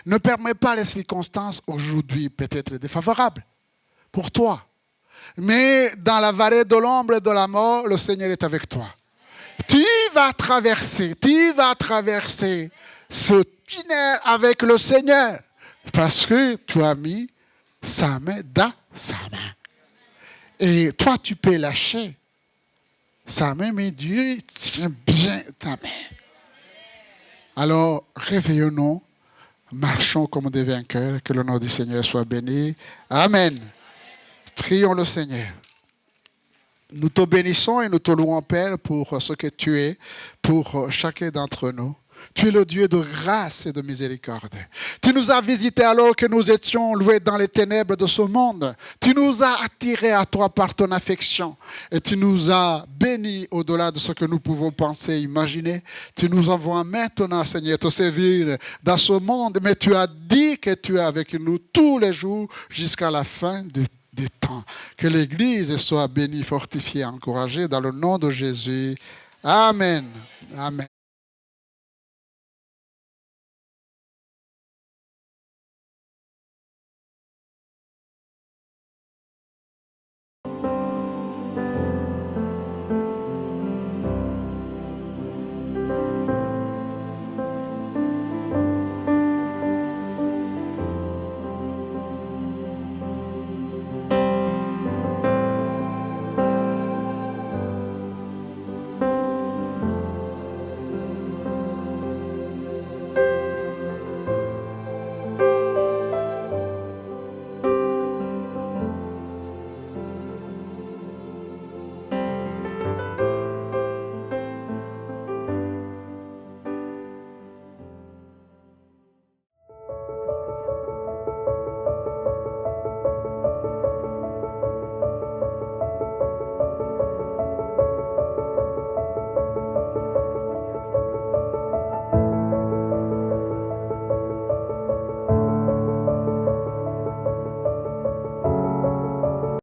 ne permet pas les circonstances aujourd'hui peut-être défavorables pour toi. mais dans la vallée de l'ombre et de la mort, le Seigneur est avec toi. Tu vas traverser ce tunnel avec le Seigneur parce que tu as mis sa main dans sa main. Et toi, tu peux lâcher sa main, mais Dieu tient bien ta main. Alors, réveillons-nous, marchons comme des vainqueurs, que le nom du Seigneur soit béni. Amen. Prions le Seigneur. Nous te bénissons et nous te louons, Père, pour ce que tu es, pour chacun d'entre nous. Tu es le Dieu de grâce et de miséricorde. Tu nous as visités alors que nous étions loués dans les ténèbres de ce monde. Tu nous as attirés à toi par ton affection. Et tu nous as bénis au-delà de ce que nous pouvons penser, imaginer. Tu nous envoies maintenant, Seigneur, te servir dans ce monde. Mais tu as dit que tu es avec nous tous les jours jusqu'à la fin des temps. Que l'Église soit bénie, fortifiée, encouragée dans le nom de Jésus. Amen. Amen.